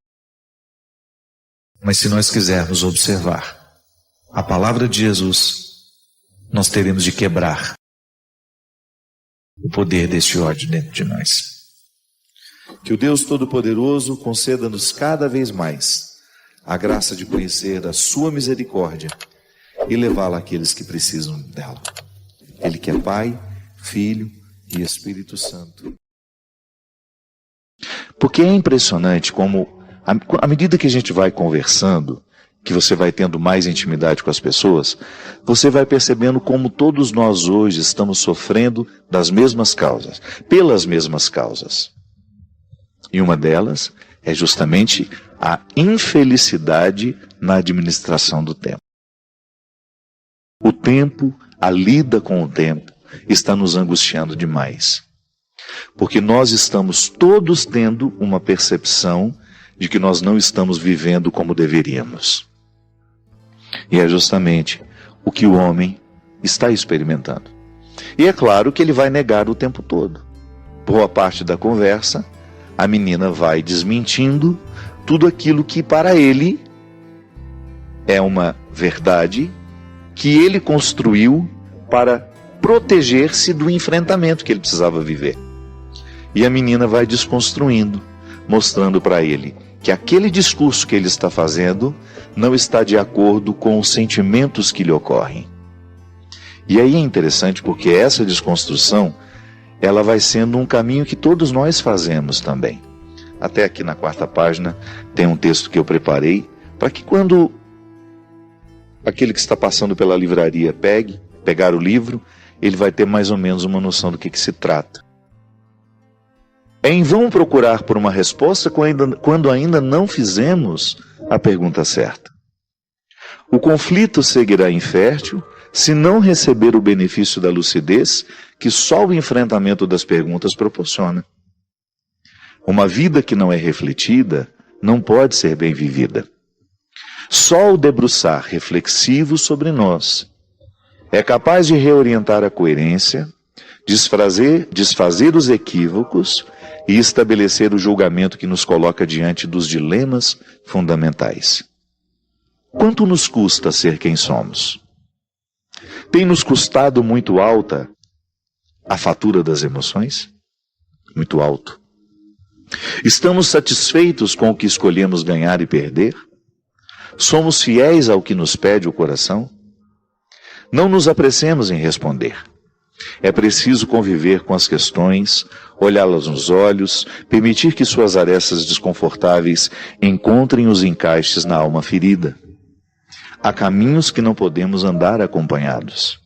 Mas se nós quisermos observar a palavra de Jesus, nós teremos de quebrar o poder deste ódio dentro de nós. Que o Deus Todo-Poderoso conceda-nos cada vez mais a graça de conhecer a sua misericórdia e levá-la àqueles que precisam dela. Ele que é Pai, Filho e Espírito Santo. Porque é impressionante como, à medida que a gente vai conversando, que você vai tendo mais intimidade com as pessoas, você vai percebendo como todos nós hoje estamos sofrendo das mesmas causas, pelas mesmas causas. E uma delas é justamente a infelicidade na administração do tempo. O tempo, a lida com o tempo, está nos angustiando demais. Porque nós estamos todos tendo uma percepção de que nós não estamos vivendo como deveríamos. E é justamente o que o homem está experimentando. E é claro que ele vai negar o tempo todo. Boa parte da conversa, a menina vai desmentindo tudo aquilo que para ele é uma verdade que ele construiu para proteger-se do enfrentamento que ele precisava viver. E a menina vai desconstruindo, mostrando para ele que aquele discurso que ele está fazendo não está de acordo com os sentimentos que lhe ocorrem. E aí é interessante porque essa desconstrução, ela vai sendo um caminho que todos nós fazemos também. Até aqui na 4ª página tem um texto que eu preparei para que quando aquele que está passando pela livraria pegar o livro, ele vai ter mais ou menos uma noção do que se trata. É em vão procurar por uma resposta quando ainda não fizemos a pergunta certa. O conflito seguirá infértil se não receber o benefício da lucidez que só o enfrentamento das perguntas proporciona. Uma vida que não é refletida não pode ser bem vivida. Só o debruçar reflexivo sobre nós é capaz de reorientar a coerência, desfazer os equívocos e estabelecer o julgamento que nos coloca diante dos dilemas fundamentais. Quanto nos custa ser quem somos? Tem nos custado muito alta a fatura das emoções? Muito alto. Estamos satisfeitos com o que escolhemos ganhar e perder? Somos fiéis ao que nos pede o coração? Não nos apressemos em responder. É preciso conviver com as questões, olhá-las nos olhos, permitir que suas arestas desconfortáveis encontrem os encaixes na alma ferida. Há caminhos que não podemos andar acompanhados.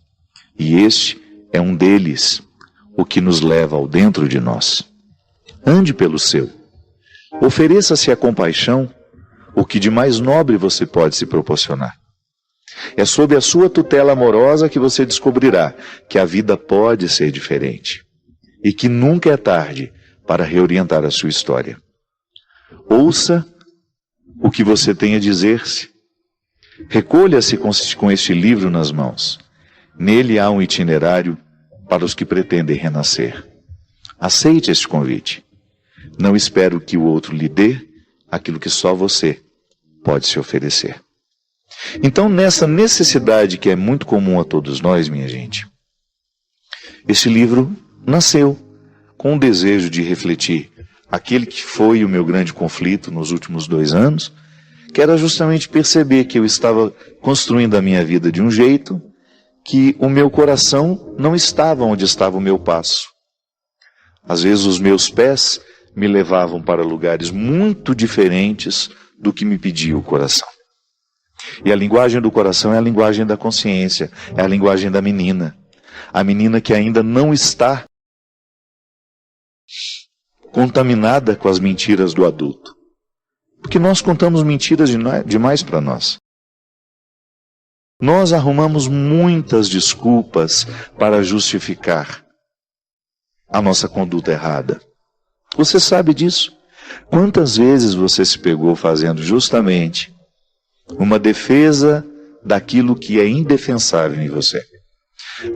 E este é um deles, o que nos leva ao dentro de nós. Ande pelo seu. Ofereça-se a compaixão, o que de mais nobre você pode se proporcionar. É sob a sua tutela amorosa que você descobrirá que a vida pode ser diferente e que nunca é tarde para reorientar a sua história. Ouça o que você tem a dizer-se. Recolha-se com este livro nas mãos. Nele há um itinerário para os que pretendem renascer. Aceite este convite. Não espero que o outro lhe dê aquilo que só você pode se oferecer. Então, nessa necessidade que é muito comum a todos nós, minha gente, este livro nasceu com o desejo de refletir aquele que foi o meu grande conflito nos últimos 2 anos, que era justamente perceber que eu estava construindo a minha vida de um jeito que o meu coração não estava onde estava o meu passo. Às vezes os meus pés me levavam para lugares muito diferentes do que me pedia o coração. E a linguagem do coração é a linguagem da consciência, é a linguagem da menina. A menina que ainda não está contaminada com as mentiras do adulto. Porque nós contamos mentiras demais para nós. Nós arrumamos muitas desculpas para justificar a nossa conduta errada. Você sabe disso? Quantas vezes você se pegou fazendo justamente uma defesa daquilo que é indefensável em você?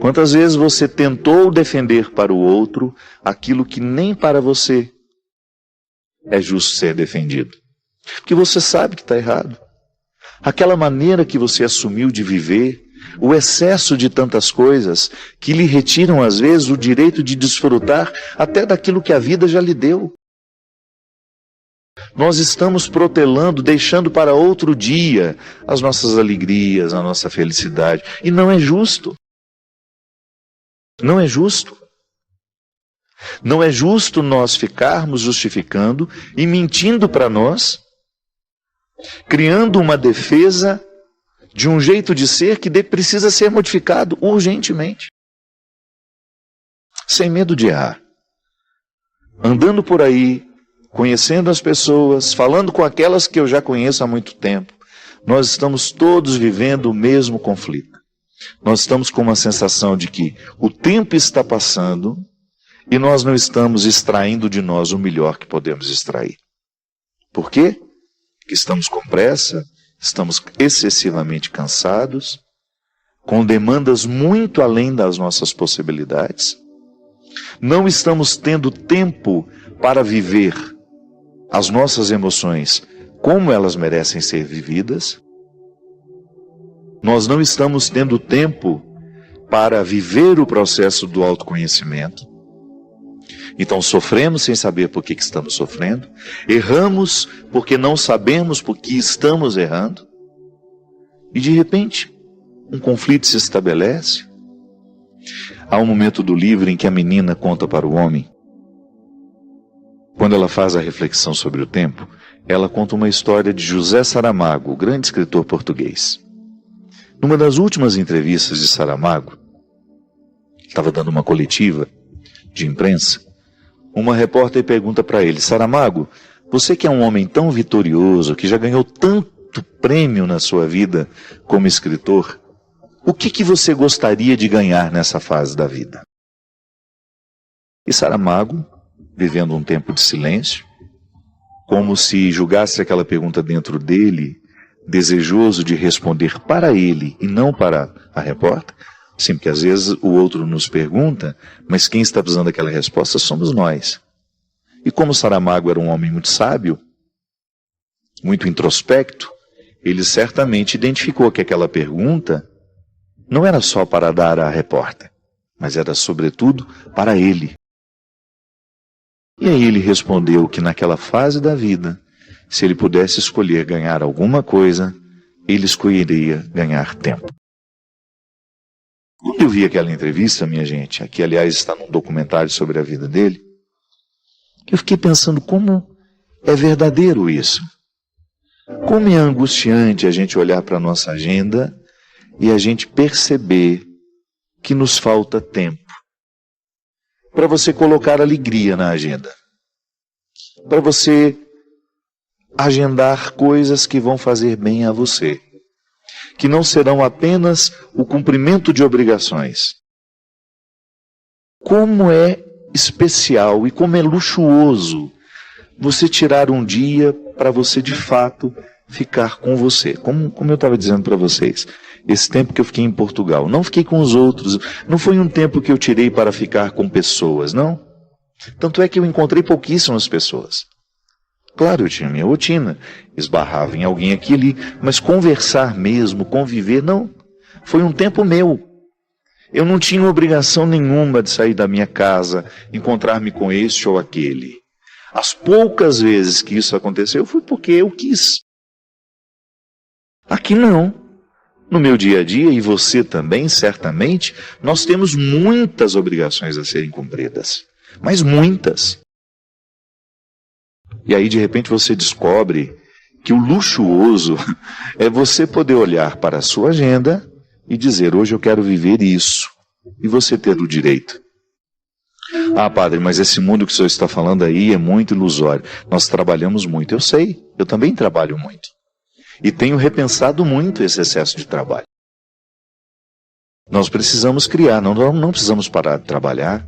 Quantas vezes você tentou defender para o outro aquilo que nem para você é justo ser defendido? Porque você sabe que está errado. Aquela maneira que você assumiu de viver, o excesso de tantas coisas que lhe retiram às vezes o direito de desfrutar até daquilo que a vida já lhe deu. Nós estamos protelando, deixando para outro dia as nossas alegrias, a nossa felicidade. E não é justo. Não é justo. Não é justo nós ficarmos justificando e mentindo para nós, criando uma defesa de um jeito de ser que precisa ser modificado urgentemente. Sem medo de errar. Andando por aí, conhecendo as pessoas, falando com aquelas que eu já conheço há muito tempo, nós estamos todos vivendo o mesmo conflito. Nós estamos com uma sensação de que o tempo está passando e nós não estamos extraindo de nós o melhor que podemos extrair. Por quê? Porque estamos com pressa, estamos excessivamente cansados, com demandas muito além das nossas possibilidades. Não estamos tendo tempo para viver as nossas emoções como elas merecem ser vividas. Nós não estamos tendo tempo para viver o processo do autoconhecimento. Então sofremos sem saber por que estamos sofrendo, erramos porque não sabemos por que estamos errando, e de repente um conflito se estabelece. Há um momento do livro em que a menina conta para o homem, quando ela faz a reflexão sobre o tempo, ela conta uma história de José Saramago, o grande escritor português. Numa das últimas entrevistas de Saramago, estava dando uma coletiva de imprensa, uma repórter pergunta para ele: Saramago, você que é um homem tão vitorioso, que já ganhou tanto prêmio na sua vida como escritor, o que você gostaria de ganhar nessa fase da vida? E Saramago, vivendo um tempo de silêncio, como se julgasse aquela pergunta dentro dele, desejoso de responder para ele e não para a repórter. Sim, porque às vezes o outro nos pergunta, mas quem está precisando daquela resposta somos nós. E como Saramago era um homem muito sábio, muito introspecto, ele certamente identificou que aquela pergunta não era só para dar à repórter, mas era sobretudo para ele. E aí ele respondeu que naquela fase da vida, se ele pudesse escolher ganhar alguma coisa, ele escolheria ganhar tempo. Quando eu vi aquela entrevista, minha gente, aqui aliás está num documentário sobre a vida dele, eu fiquei pensando como é verdadeiro isso. Como é angustiante a gente olhar para a nossa agenda e a gente perceber que nos falta tempo para você colocar alegria na agenda, para você agendar coisas que vão fazer bem a você, que não serão apenas o cumprimento de obrigações. Como é especial e como é luxuoso você tirar um dia para você de fato ficar com você. Como eu estava dizendo para vocês, esse tempo que eu fiquei em Portugal, não fiquei com os outros, não foi um tempo que eu tirei para ficar com pessoas, não. Tanto é que eu encontrei pouquíssimas pessoas. Claro, eu tinha minha rotina, esbarrava em alguém aqui e ali, mas conversar mesmo, conviver, não. Foi um tempo meu. Eu não tinha obrigação nenhuma de sair da minha casa, encontrar-me com este ou aquele. As poucas vezes que isso aconteceu foi porque eu quis. Aqui não. No meu dia a dia, e você também, certamente, nós temos muitas obrigações a serem cumpridas. Mas muitas. E aí, de repente, você descobre que o luxuoso é você poder olhar para a sua agenda e dizer: hoje eu quero viver isso. E você ter o direito. Ah, padre, mas esse mundo que o senhor está falando aí é muito ilusório. Nós trabalhamos muito. Eu sei, eu também trabalho muito. E tenho repensado muito esse excesso de trabalho. Nós precisamos criar, não precisamos parar de trabalhar,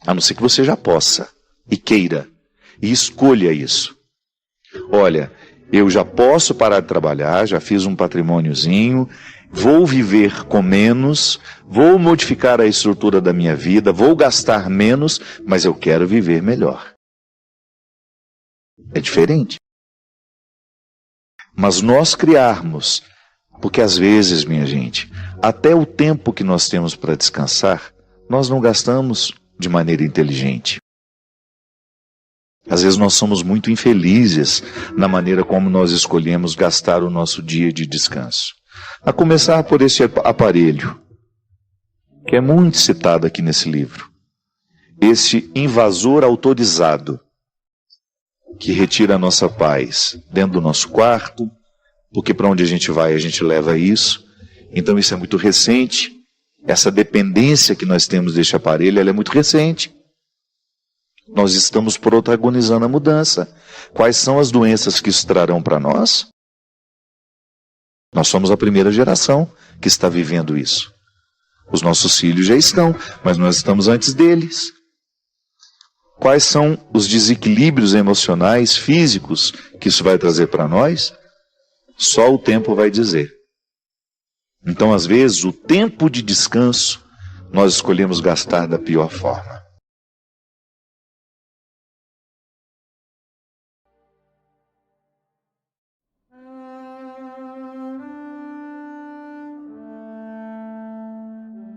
a não ser que você já possa e queira. E escolha isso. Olha, eu já posso parar de trabalhar, já fiz um patrimôniozinho, vou viver com menos, vou modificar a estrutura da minha vida, vou gastar menos, mas eu quero viver melhor. É diferente. Mas nós criarmos, porque às vezes, minha gente, até o tempo que nós temos para descansar, nós não gastamos de maneira inteligente. Às vezes nós somos muito infelizes na maneira como nós escolhemos gastar o nosso dia de descanso. A começar por esse aparelho, que é muito citado aqui nesse livro. Esse invasor autorizado, que retira a nossa paz dentro do nosso quarto, porque para onde a gente vai a gente leva isso. Então isso é muito recente. Essa dependência que nós temos deste aparelho, ela é muito recente. Nós estamos protagonizando a mudança. Quais são as doenças que isso trarão para nós? Nós somos a primeira geração que está vivendo isso. Os nossos filhos já estão, mas nós estamos antes deles. Quais são os desequilíbrios emocionais, físicos, que isso vai trazer para nós? Só o tempo vai dizer. Então, às vezes, o tempo de descanso, nós escolhemos gastar da pior forma.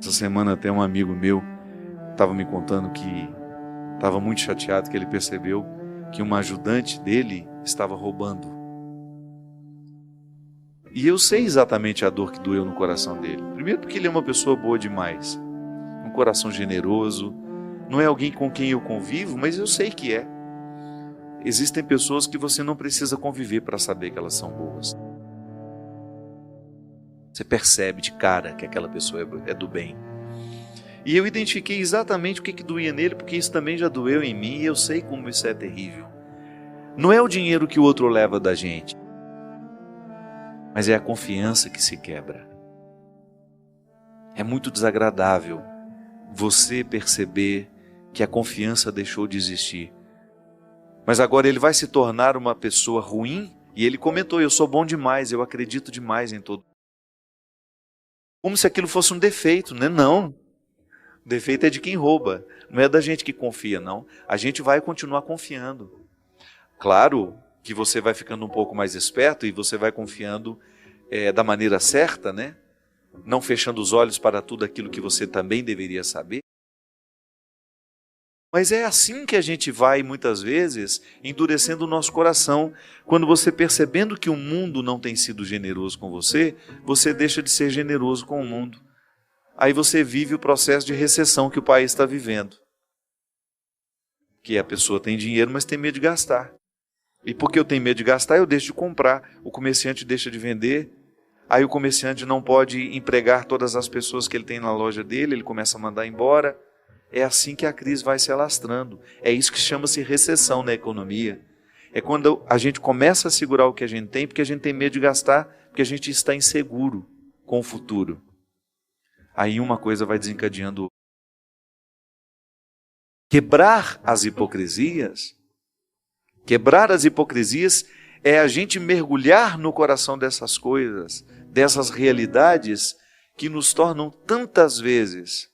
Essa semana até um amigo meu estava me contando que estava muito chateado, que ele percebeu que uma ajudante dele estava roubando. E eu sei exatamente a dor que doeu no coração dele. Primeiro porque ele é uma pessoa boa demais, um coração generoso, não é alguém com quem eu convivo, mas eu sei que é. Existem pessoas que você não precisa conviver para saber que elas são boas. Você percebe de cara que aquela pessoa é do bem. E eu identifiquei exatamente o que doía nele, porque isso também já doeu em mim e eu sei como isso é terrível. Não é o dinheiro que o outro leva da gente, mas é a confiança que se quebra. É muito desagradável você perceber que a confiança deixou de existir. Mas agora ele vai se tornar uma pessoa ruim, e ele comentou: eu sou bom demais, eu acredito demais em todo. Como se aquilo fosse um defeito, né? Não. O defeito é de quem rouba, não é da gente que confia, não. A gente vai continuar confiando. Claro que você vai ficando um pouco mais esperto e você vai confiando da maneira certa, né? Não fechando os olhos para tudo aquilo que você também deveria saber. Mas é assim que a gente vai, muitas vezes, endurecendo o nosso coração. Quando você, percebendo que o mundo não tem sido generoso com você, você deixa de ser generoso com o mundo. Aí você vive o processo de recessão que o país está vivendo. Que a pessoa tem dinheiro, mas tem medo de gastar. E porque eu tenho medo de gastar, eu deixo de comprar. O comerciante deixa de vender. Aí o comerciante não pode empregar todas as pessoas que ele tem na loja dele, ele começa a mandar embora. É assim que a crise vai se alastrando. É isso que chama-se recessão na economia. É quando a gente começa a segurar o que a gente tem, porque a gente tem medo de gastar, porque a gente está inseguro com o futuro. Aí uma coisa vai desencadeando outra. Quebrar as hipocrisias é a gente mergulhar no coração dessas coisas, dessas realidades que nos tornam tantas vezes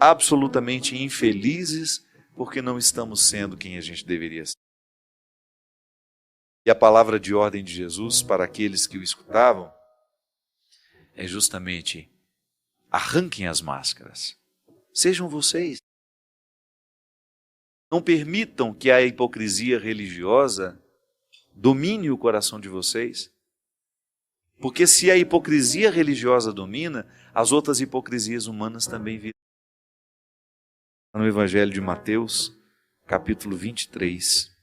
absolutamente infelizes porque não estamos sendo quem a gente deveria ser. E a palavra de ordem de Jesus para aqueles que o escutavam é justamente: arranquem as máscaras, sejam vocês. Não permitam que a hipocrisia religiosa domine o coração de vocês, porque se a hipocrisia religiosa domina, as outras hipocrisias humanas também virão. No Evangelho de Mateus, capítulo 23,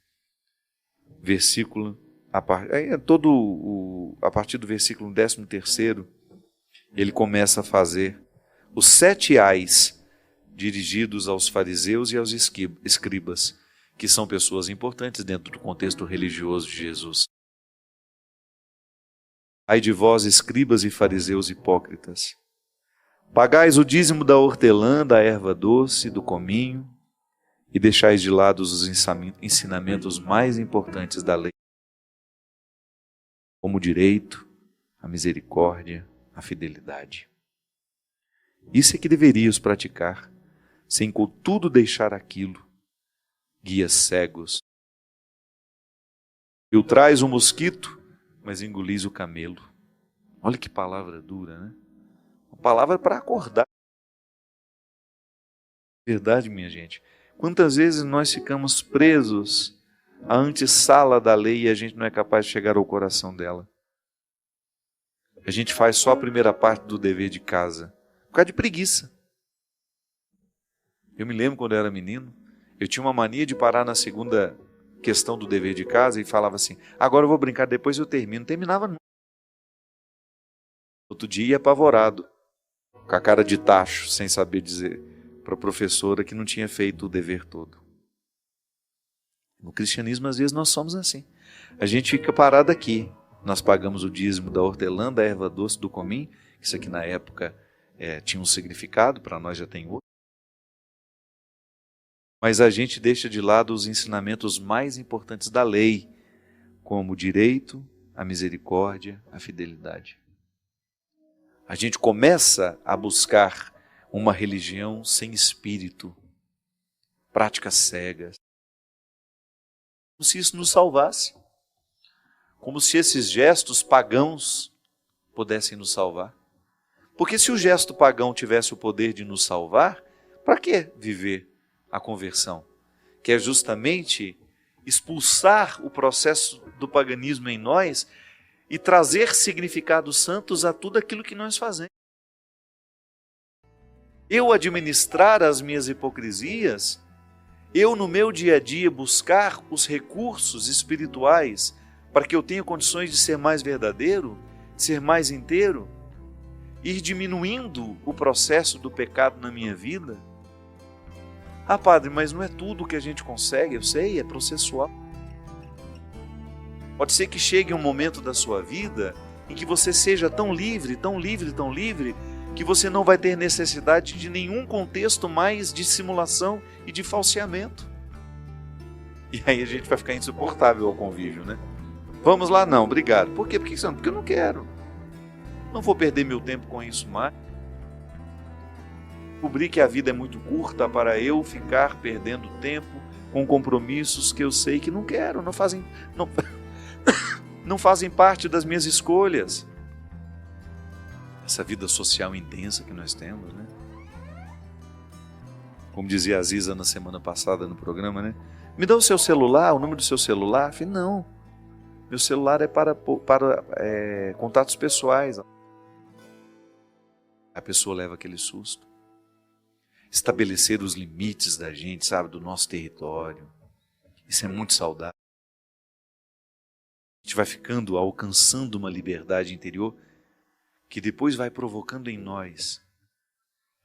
versículo, a partir do versículo 13º, ele começa a fazer os 7 ais dirigidos aos fariseus e aos escribas, que são pessoas importantes dentro do contexto religioso de Jesus. Ai de vós, escribas e fariseus hipócritas, pagais o dízimo da hortelã, da erva doce, do cominho, e deixais de lado os ensinamentos mais importantes da lei, como o direito, a misericórdia, a fidelidade. Isso é que deverias praticar, sem contudo deixar aquilo, guias cegos. Filtrais o mosquito, mas engolis o camelo. Olha que palavra dura, né? Uma palavra para acordar. Verdade, minha gente. Quantas vezes nós ficamos presos à antessala da lei e a gente não é capaz de chegar ao coração dela? A gente faz só a primeira parte do dever de casa, por causa de preguiça. Eu me lembro quando eu era menino, eu tinha uma mania de parar na segunda questão do dever de casa e falava assim: agora eu vou brincar, depois eu termino. Não terminava nunca. Outro dia ia apavorado, com a cara de tacho, sem saber dizer para a professora que não tinha feito o dever todo. No cristianismo, às vezes, nós somos assim. A gente fica parado aqui. Nós pagamos o dízimo da hortelã, da erva doce, do cominho. Isso aqui na época tinha um significado, para nós já tem outro. Mas a gente deixa de lado os ensinamentos mais importantes da lei, como o direito, a misericórdia, a fidelidade. A gente começa a buscar uma religião sem espírito, práticas cegas, como se isso nos salvasse, como se esses gestos pagãos pudessem nos salvar. Porque se o gesto pagão tivesse o poder de nos salvar, para que viver a conversão? Que é justamente expulsar o processo do paganismo em nós e trazer significados santos a tudo aquilo que nós fazemos. Eu administrar as minhas hipocrisias, eu no meu dia a dia buscar os recursos espirituais para que eu tenha condições de ser mais verdadeiro, de ser mais inteiro, ir diminuindo o processo do pecado na minha vida. Ah, padre, mas não é tudo que a gente consegue, eu sei, é processual. Pode ser que chegue um momento da sua vida em que você seja tão livre, tão livre, tão livre, que você não vai ter necessidade de nenhum contexto mais de simulação e de falseamento. E aí a gente vai ficar insuportável ao convívio, né? Vamos lá? Não, obrigado. Por quê? Porque eu não quero. Não vou perder meu tempo com isso mais. Descobri que a vida é muito curta para eu ficar perdendo tempo com compromissos que eu sei que não quero, não fazem parte das minhas escolhas. Essa vida social intensa que nós temos, né? Como dizia a Aziza na semana passada no programa, né? Me dá o seu celular, o número do seu celular. Eu falei, não, meu celular é para contatos pessoais. A pessoa leva aquele susto. Estabelecer os limites da gente, sabe, do nosso território. Isso é muito saudável. A gente vai alcançando uma liberdade interior que depois vai provocando em nós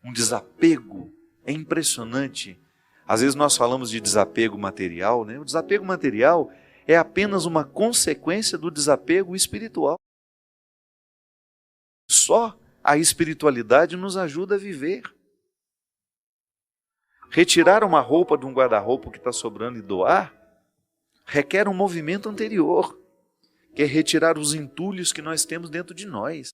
um desapego. É impressionante. Às vezes nós falamos de desapego material, né? O desapego material é apenas uma consequência do desapego espiritual. Só a espiritualidade nos ajuda a viver. Retirar uma roupa de um guarda-roupa que está sobrando e doar requer um movimento anterior, que é retirar os entulhos que nós temos dentro de nós.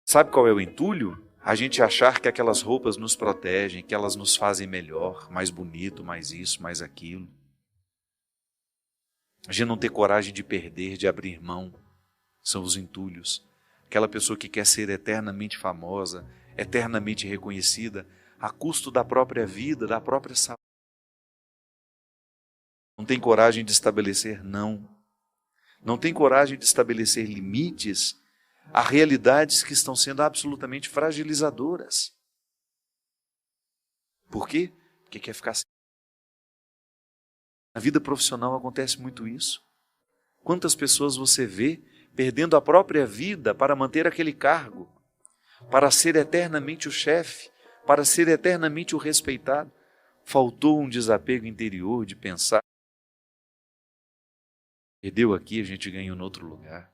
Sabe qual é o entulho? A gente achar que aquelas roupas nos protegem, que elas nos fazem melhor, mais bonito, mais isso, mais aquilo. A gente não ter coragem de perder, de abrir mão, são os entulhos. Aquela pessoa que quer ser eternamente famosa, eternamente reconhecida, a custo da própria vida, da própria saúde. Não tem coragem de estabelecer não. Não tem coragem de estabelecer limites a realidades que estão sendo absolutamente fragilizadoras. Por quê? Porque quer ficar assim. Na vida profissional acontece muito isso. Quantas pessoas você vê perdendo a própria vida para manter aquele cargo, para ser eternamente o chefe, para ser eternamente o respeitado? Faltou um desapego interior de pensar. Perdeu aqui, a gente ganhou em outro lugar.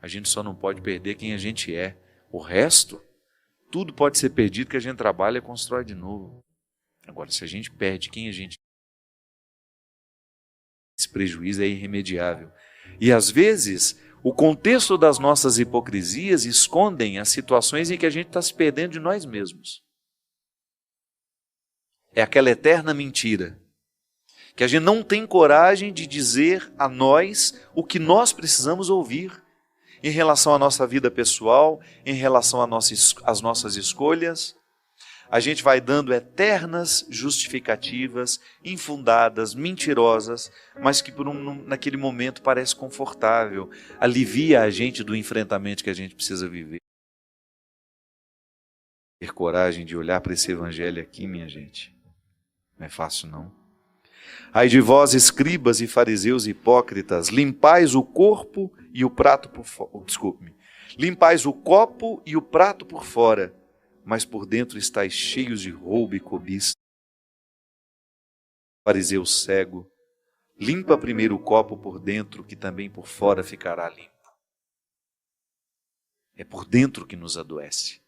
A gente só não pode perder quem a gente é. O resto, tudo pode ser perdido que a gente trabalha e constrói de novo. Agora, se a gente perde quem a gente é, esse prejuízo é irremediável. E às vezes, o contexto das nossas hipocrisias escondem as situações em que a gente está se perdendo de nós mesmos. É aquela eterna mentira, que a gente não tem coragem de dizer a nós o que nós precisamos ouvir em relação à nossa vida pessoal, em relação às nossas escolhas. A gente vai dando eternas justificativas, infundadas, mentirosas, mas que naquele momento parece confortável, alivia a gente do enfrentamento que a gente precisa viver. Ter coragem de olhar para esse evangelho aqui, minha gente, não é fácil não. Ai de vós, escribas e fariseus hipócritas, limpais o corpo e o prato por fora. Limpais o copo e o prato por fora, mas por dentro estáis cheios de roubo e cobiça. Fariseu cego, limpa primeiro o copo por dentro, que também por fora ficará limpo. É por dentro que nos adoece.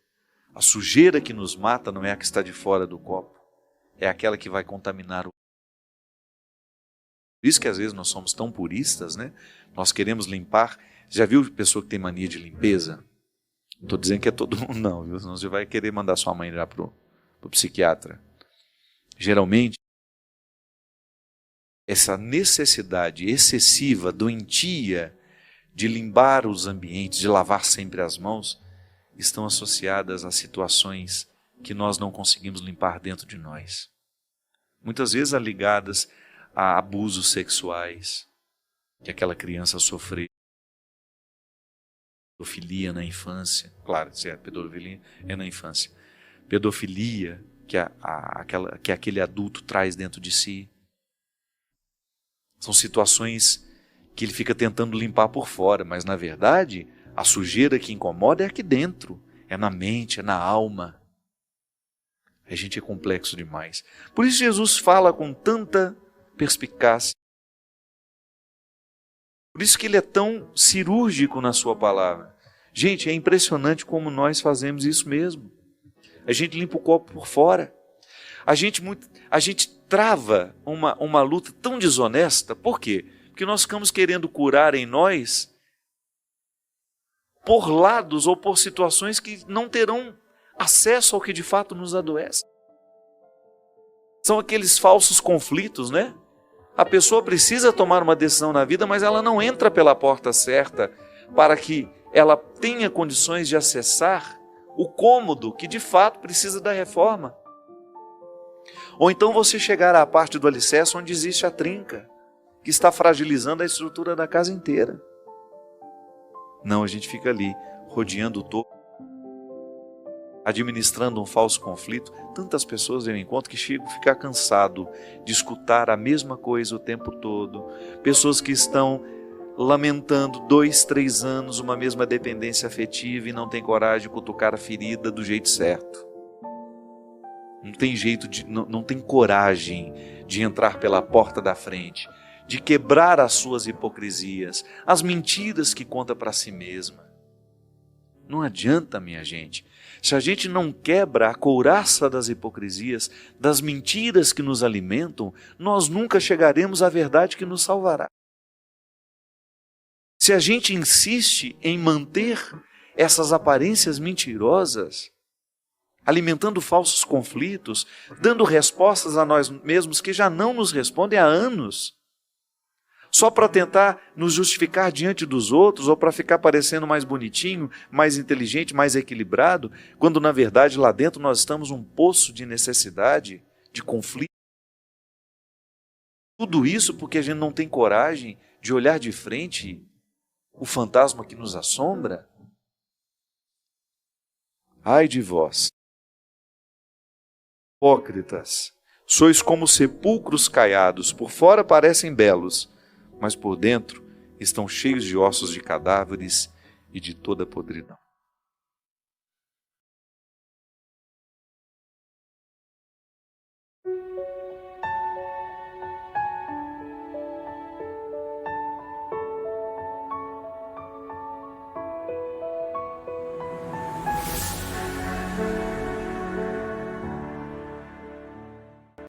A sujeira que nos mata não é a que está de fora do copo, é aquela que vai contaminar o. Por isso que às vezes nós somos tão puristas, né? Nós queremos limpar. Já viu pessoa que tem mania de limpeza? Não estou dizendo que é todo mundo não, viu? Senão você vai querer mandar sua mãe já para o psiquiatra. Geralmente, essa necessidade excessiva, doentia, de limpar os ambientes, de lavar sempre as mãos, estão associadas a situações que nós não conseguimos limpar dentro de nós. Muitas vezes ligadas a abusos sexuais que aquela criança sofreu. Pedofilia na infância, claro, se é pedofilia, é na infância. Pedofilia que aquele adulto traz dentro de si. São situações que ele fica tentando limpar por fora, mas na verdade a sujeira que incomoda é aqui dentro, é na mente, é na alma. A gente é complexo demais. Por isso Jesus fala com tanta perspicácia. Por isso que ele é tão cirúrgico na sua palavra. Gente, é impressionante como nós fazemos isso mesmo. A gente limpa o copo por fora. A gente trava uma luta tão desonesta. Por quê? Porque nós ficamos querendo curar em nós por lados ou por situações que não terão acesso ao que de fato nos adoece. São aqueles falsos conflitos, né? A pessoa precisa tomar uma decisão na vida, mas ela não entra pela porta certa para que ela tenha condições de acessar o cômodo que de fato precisa da reforma. Ou então você chegar à parte do alicerce onde existe a trinca, que está fragilizando a estrutura da casa inteira. Não, a gente fica ali, rodeando o topo, administrando um falso conflito. Tantas pessoas eu encontro que chegam a ficar cansado de escutar a mesma coisa o tempo todo. Pessoas que estão lamentando 2, 3 anos uma mesma dependência afetiva e não tem coragem de cutucar a ferida do jeito certo. Não tem coragem de entrar pela porta da frente, de quebrar as suas hipocrisias, as mentiras que conta para si mesma. Não adianta, minha gente. Se a gente não quebra a couraça das hipocrisias, das mentiras que nos alimentam, nós nunca chegaremos à verdade que nos salvará. Se a gente insiste em manter essas aparências mentirosas, alimentando falsos conflitos, dando respostas a nós mesmos que já não nos respondem há anos, só para tentar nos justificar diante dos outros ou para ficar parecendo mais bonitinho, mais inteligente, mais equilibrado, quando na verdade lá dentro nós estamos num poço de necessidade, de conflito. Tudo isso porque a gente não tem coragem de olhar de frente o fantasma que nos assombra. Ai de vós, hipócritas, sois como sepulcros caiados, por fora parecem belos, mas por dentro estão cheios de ossos de cadáveres e de toda podridão.